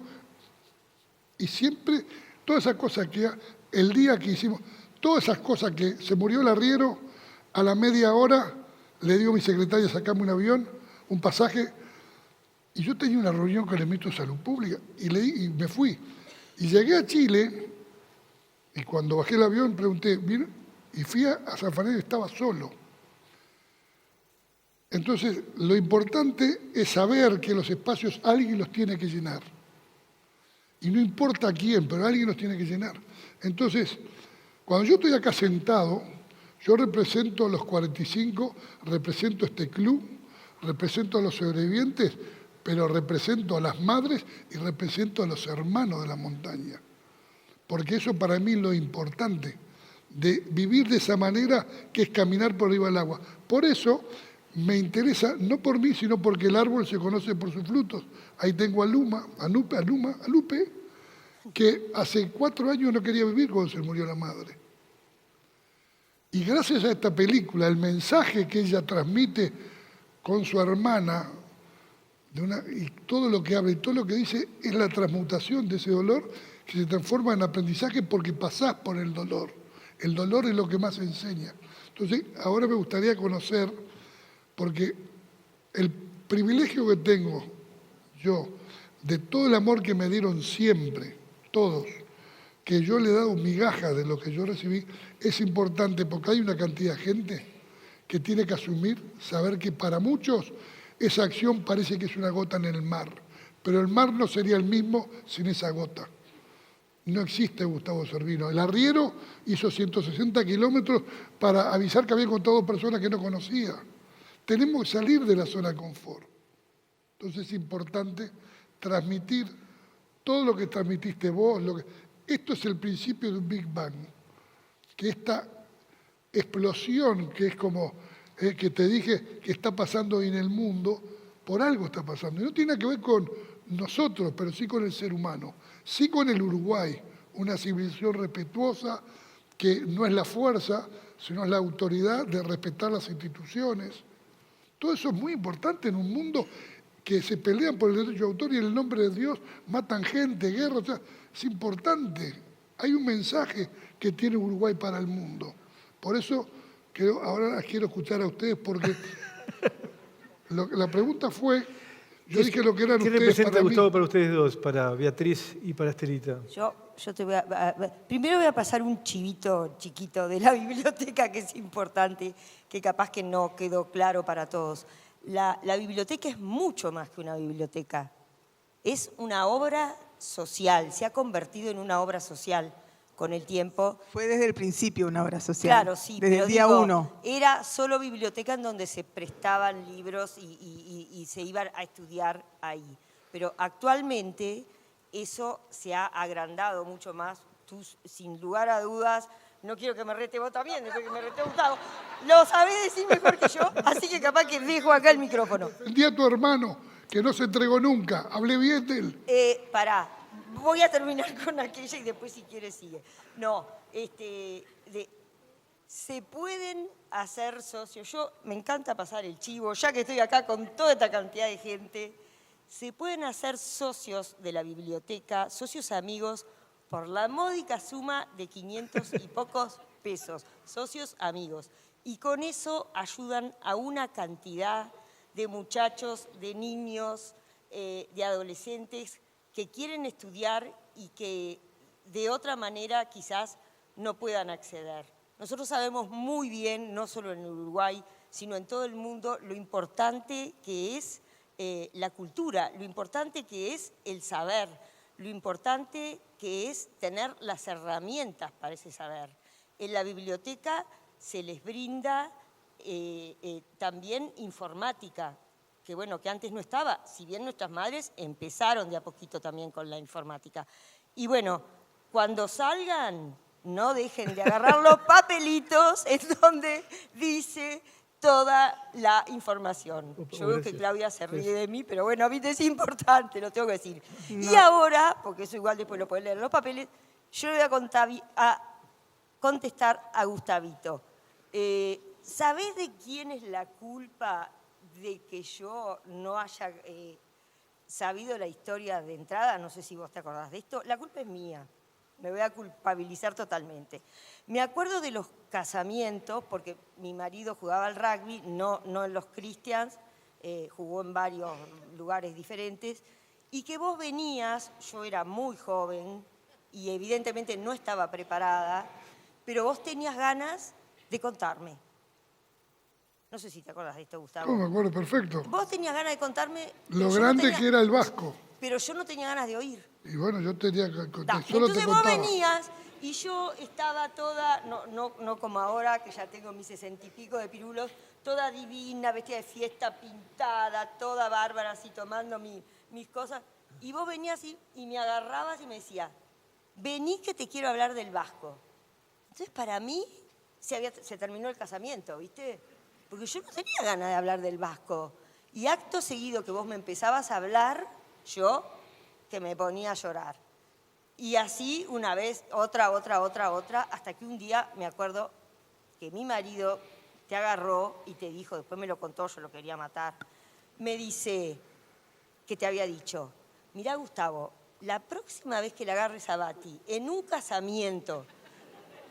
Y siempre, todas esas cosas que el día que hicimos, todas esas cosas que se murió el arriero, a la media hora le digo a mi secretaria, sacame un avión, un pasaje, y yo tenía una reunión con el ministro de Salud Pública, y me fui. Y llegué a Chile, y cuando bajé el avión pregunté, ¿bien? Y fui a San Fernando y estaba solo. Entonces, lo importante es saber que los espacios alguien los tiene que llenar. Y no importa quién, pero alguien los tiene que llenar. Entonces, cuando yo estoy acá sentado, yo represento a los 45, represento este club, represento a los sobrevivientes, pero represento a las madres y represento a los hermanos de la montaña. Porque eso para mí es lo importante, de vivir de esa manera que es caminar por arriba del agua. Por eso me interesa, no por mí, sino porque el árbol se conoce por sus frutos. Ahí tengo a Lupe, que hace 4 años no quería vivir cuando se murió la madre. Y gracias a esta película, el mensaje que ella transmite con su hermana, y todo lo que habla y todo lo que dice, es la transmutación de ese dolor que se transforma en aprendizaje porque pasás por el dolor. El dolor es lo que más enseña. Entonces, ahora me gustaría conocer, porque el privilegio que tengo yo, de todo el amor que me dieron siempre, todos, que yo le he dado migajas de lo que yo recibí, es importante porque hay una cantidad de gente que tiene que asumir, saber que para muchos esa acción parece que es una gota en el mar, pero el mar no sería el mismo sin esa gota. No existe Gustavo Servino. El arriero hizo 160 kilómetros para avisar que había encontrado personas que no conocía. Tenemos que salir de la zona de confort. Entonces es importante transmitir todo lo que transmitiste vos. Esto es el principio de un Big Bang. Que esta explosión, que es como que te dije que está pasando hoy en el mundo, por algo está pasando. Y no tiene que ver con nosotros, pero sí con el ser humano. Sí con el Uruguay, una civilización respetuosa que no es la fuerza, sino es la autoridad de respetar las instituciones. Todo eso es muy importante en un mundo que se pelean por el derecho de autor y en el nombre de Dios matan gente, guerra, o sea, es importante. Hay un mensaje que tiene Uruguay para el mundo. Por eso ahora las quiero escuchar a ustedes porque la pregunta fue, yo dije lo que eran ustedes para mí. ¿Qué representa Gustavo para ustedes dos, para Beatriz y para Estelita? Yo te voy primero voy a pasar un chivito chiquito de la biblioteca que es importante, que capaz que no quedó claro para todos. La biblioteca es mucho más que una biblioteca. Es una obra social, se ha convertido en una obra social con el tiempo. Fue desde el principio una obra social. Claro, sí. Desde el día 1. Era solo biblioteca en donde se prestaban libros y se iban a estudiar ahí. Pero actualmente eso se ha agrandado mucho más. Tú, sin lugar a dudas, no quiero que me rete vos también, después que me rete Gustavo, lo sabés decir mejor que yo, así que capaz que dejo acá el micrófono. El día de tu hermano, que no se entregó nunca, hablé bien de él. Pará, voy a terminar con aquella y después si quieres sigue. No, se pueden hacer socios. Yo me encanta pasar el chivo, ya que estoy acá con toda esta cantidad de gente. Se pueden hacer socios de la biblioteca, socios amigos, por la módica suma de 500 y pocos pesos. Socios amigos. Y con eso ayudan a una cantidad de muchachos, de niños, de adolescentes que quieren estudiar y que de otra manera quizás no puedan acceder. Nosotros sabemos muy bien, no solo en Uruguay, sino en todo el mundo, lo importante que es la cultura, lo importante que es el saber, lo importante que es tener las herramientas para ese saber. En la biblioteca se les brinda también informática, que bueno, que antes no estaba, si bien nuestras madres empezaron de a poquito también con la informática. Y bueno, cuando salgan, no dejen de agarrar los papelitos en donde dice toda la información. Yo veo que Claudia se ríe de mí, pero bueno, a mí es importante, lo tengo que decir. No. Y ahora, porque eso igual después lo pueden leer en los papeles, yo le voy a contestar a Gustavito. ¿Sabés de quién es la culpa de que yo no haya sabido la historia de entrada, no sé si vos te acordás de esto, la culpa es mía. Me voy a culpabilizar totalmente. Me acuerdo de los casamientos, porque mi marido jugaba al rugby, no en los Christians, jugó en varios lugares diferentes, y que vos venías, yo era muy joven y evidentemente no estaba preparada, pero vos tenías ganas de contarme. No sé si te acuerdas de esto, Gustavo. No, me acuerdo perfecto. Vos tenías ganas de contarme. Lo grande que era el vasco. Pero yo no tenía ganas de oír. Y bueno, yo tenía que contar. Entonces vos venías y yo estaba toda, no como ahora, que ya tengo mis 60 y pico de pirulos, toda divina, vestida de fiesta, pintada, toda bárbara, así tomando mis cosas. Y vos venías y me agarrabas y me decías, vení que te quiero hablar del vasco. Entonces para mí se terminó el casamiento, ¿viste? Porque yo no tenía ganas de hablar del vasco. Y acto seguido que vos me empezabas a hablar, yo que me ponía a llorar. Y así una vez, otra, hasta que un día me acuerdo que mi marido te agarró y te dijo, después me lo contó, yo lo quería matar, me dice que te había dicho, mirá Gustavo, la próxima vez que le agarres a Bati en un casamiento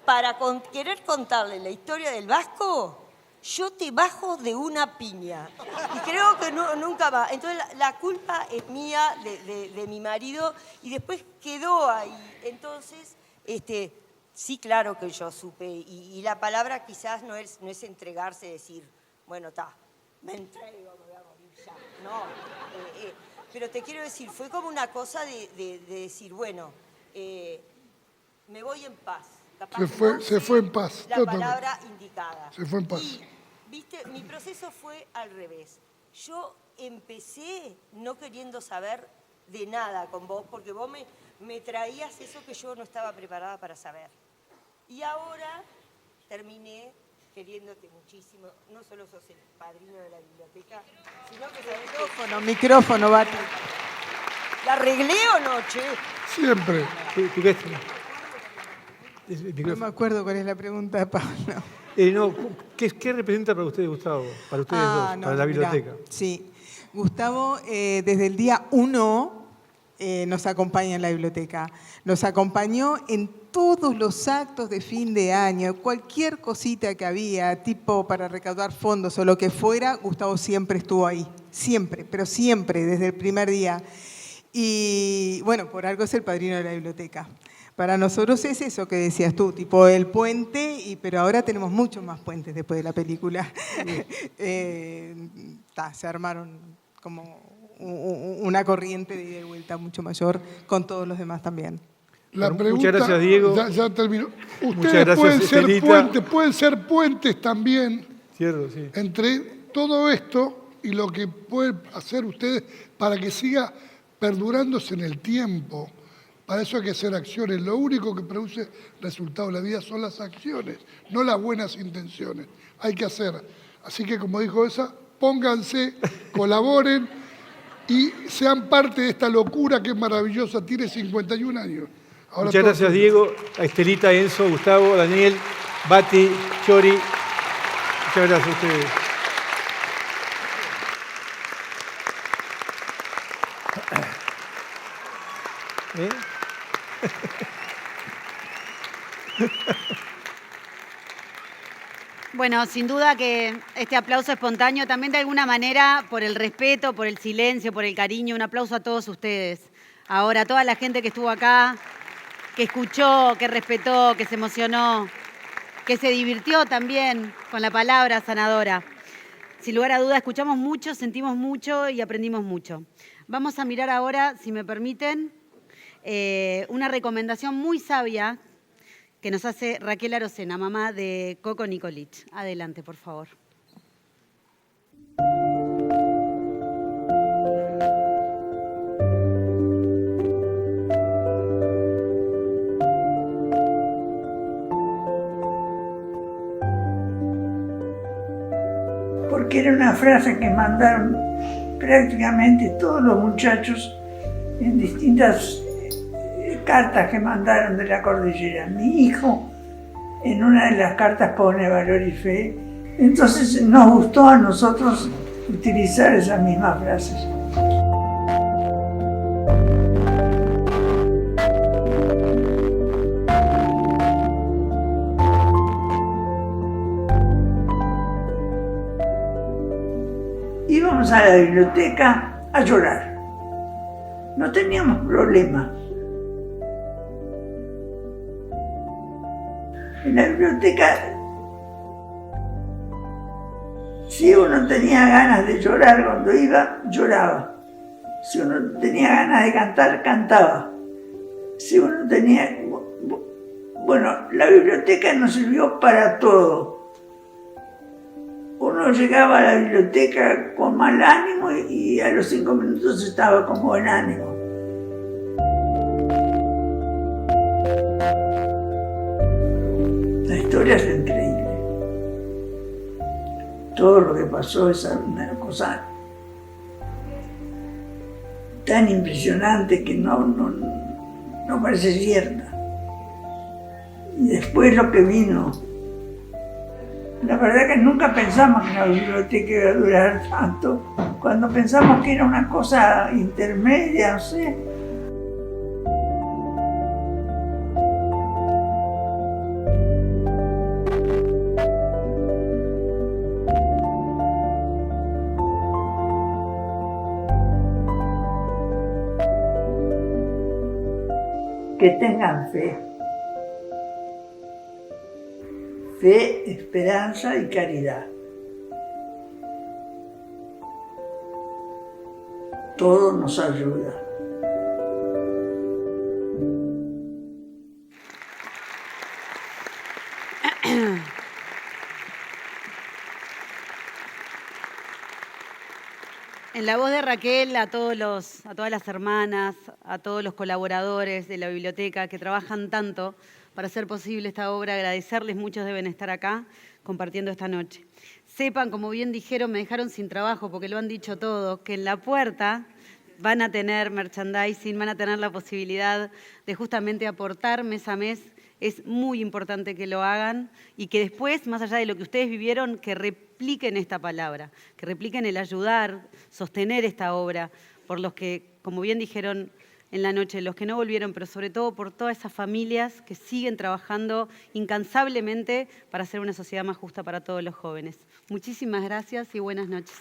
para querer contarle la historia del vasco, yo te bajo de una piña. Y creo que nunca más. Entonces la culpa es mía, de mi marido, y después quedó ahí. Entonces, sí, claro que yo supe. Y la palabra quizás no es entregarse, decir, bueno, me entrego, me voy a morir ya. No. Pero te quiero decir, fue como una cosa de decir, bueno, me voy en paz. Se fue en paz. La palabra indicada. Se fue en paz. Y, viste, mi proceso fue al revés. Yo empecé no queriendo saber de nada con vos, porque vos me traías eso que yo no estaba preparada para saber. Y ahora terminé queriéndote muchísimo. No solo sos el padrino de la biblioteca, sino que sabés... Micrófono, Bati. ¿La arreglé o no, che? Siempre. No me acuerdo cuál es la pregunta de Pablo. ¿Qué representa para ustedes, Gustavo? Para ustedes dos, para la biblioteca. Mirá, sí. Gustavo, desde el día 1 nos acompaña en la biblioteca. Nos acompañó en todos los actos de fin de año. Cualquier cosita que había, tipo para recaudar fondos o lo que fuera, Gustavo siempre estuvo ahí. Siempre, pero siempre, desde el primer día. Y bueno, por algo es el padrino de la biblioteca. Para nosotros es eso que decías tú, tipo el puente, pero ahora tenemos muchos más puentes después de la película. Se armaron como una corriente de ida y vuelta mucho mayor con todos los demás también. La pregunta, muchas gracias, Diego. Ya terminó. Muchas gracias, pueden ser puentes también. Cierto, sí. Entre todo esto y lo que pueden hacer ustedes para que siga perdurándose en el tiempo. Para eso hay que hacer acciones. Lo único que produce resultados en la vida son las acciones, no las buenas intenciones. Hay que hacer. Así que, como dijo esa, pónganse, colaboren y sean parte de esta locura que es maravillosa. Tiene 51 años. Ahora muchas gracias, Diego, a Estelita, Enzo, Gustavo, Daniel, Bati, Chori. Muchas gracias a ustedes. Bueno, sin duda que este aplauso espontáneo también de alguna manera por el respeto, por el silencio, por el cariño, un aplauso a todos ustedes. Ahora, a toda la gente que estuvo acá, que escuchó, que respetó, que se emocionó, que se divirtió también con la palabra sanadora. Sin lugar a duda, escuchamos mucho, sentimos mucho y aprendimos mucho. Vamos a mirar ahora, si me permiten, una recomendación muy sabia que nos hace Raquel Arocena, mamá de Coco Nicolich. Adelante, por favor. Porque era una frase que mandaron prácticamente todos los muchachos en distintas cartas que mandaron de la cordillera. Mi hijo en una de las cartas pone valor y fe. Entonces nos gustó a nosotros utilizar esas mismas frases. íbamos a la biblioteca a llorar. No teníamos problema. En la biblioteca, si uno tenía ganas de llorar cuando iba, lloraba. Si uno tenía ganas de cantar, cantaba. Si uno tenía... Bueno, la biblioteca nos sirvió para todo. Uno llegaba a la biblioteca con mal ánimo y a los 5 minutos estaba con buen ánimo. La historia es increíble. Todo lo que pasó es una cosa tan impresionante que no parece cierta. Y después lo que vino. La verdad que nunca pensamos que la biblioteca iba a durar tanto. Cuando pensamos que era una cosa intermedia, no sé. Que tengan fe. Fe, esperanza y caridad. Todo nos ayuda. En la voz de Raquel, a todas las hermanas, a todos los colaboradores de la biblioteca que trabajan tanto para hacer posible esta obra, agradecerles, muchos deben estar acá compartiendo esta noche. Sepan, como bien dijeron, me dejaron sin trabajo porque lo han dicho todo, que en la puerta van a tener merchandising, van a tener la posibilidad de justamente aportar mes a mes. Es muy importante que lo hagan y que después, más allá de lo que ustedes vivieron, que repliquen esta palabra, que repliquen el ayudar, sostener esta obra, por los que, como bien dijeron en la noche, los que no volvieron, pero sobre todo por todas esas familias que siguen trabajando incansablemente para hacer una sociedad más justa para todos los jóvenes. Muchísimas gracias y buenas noches.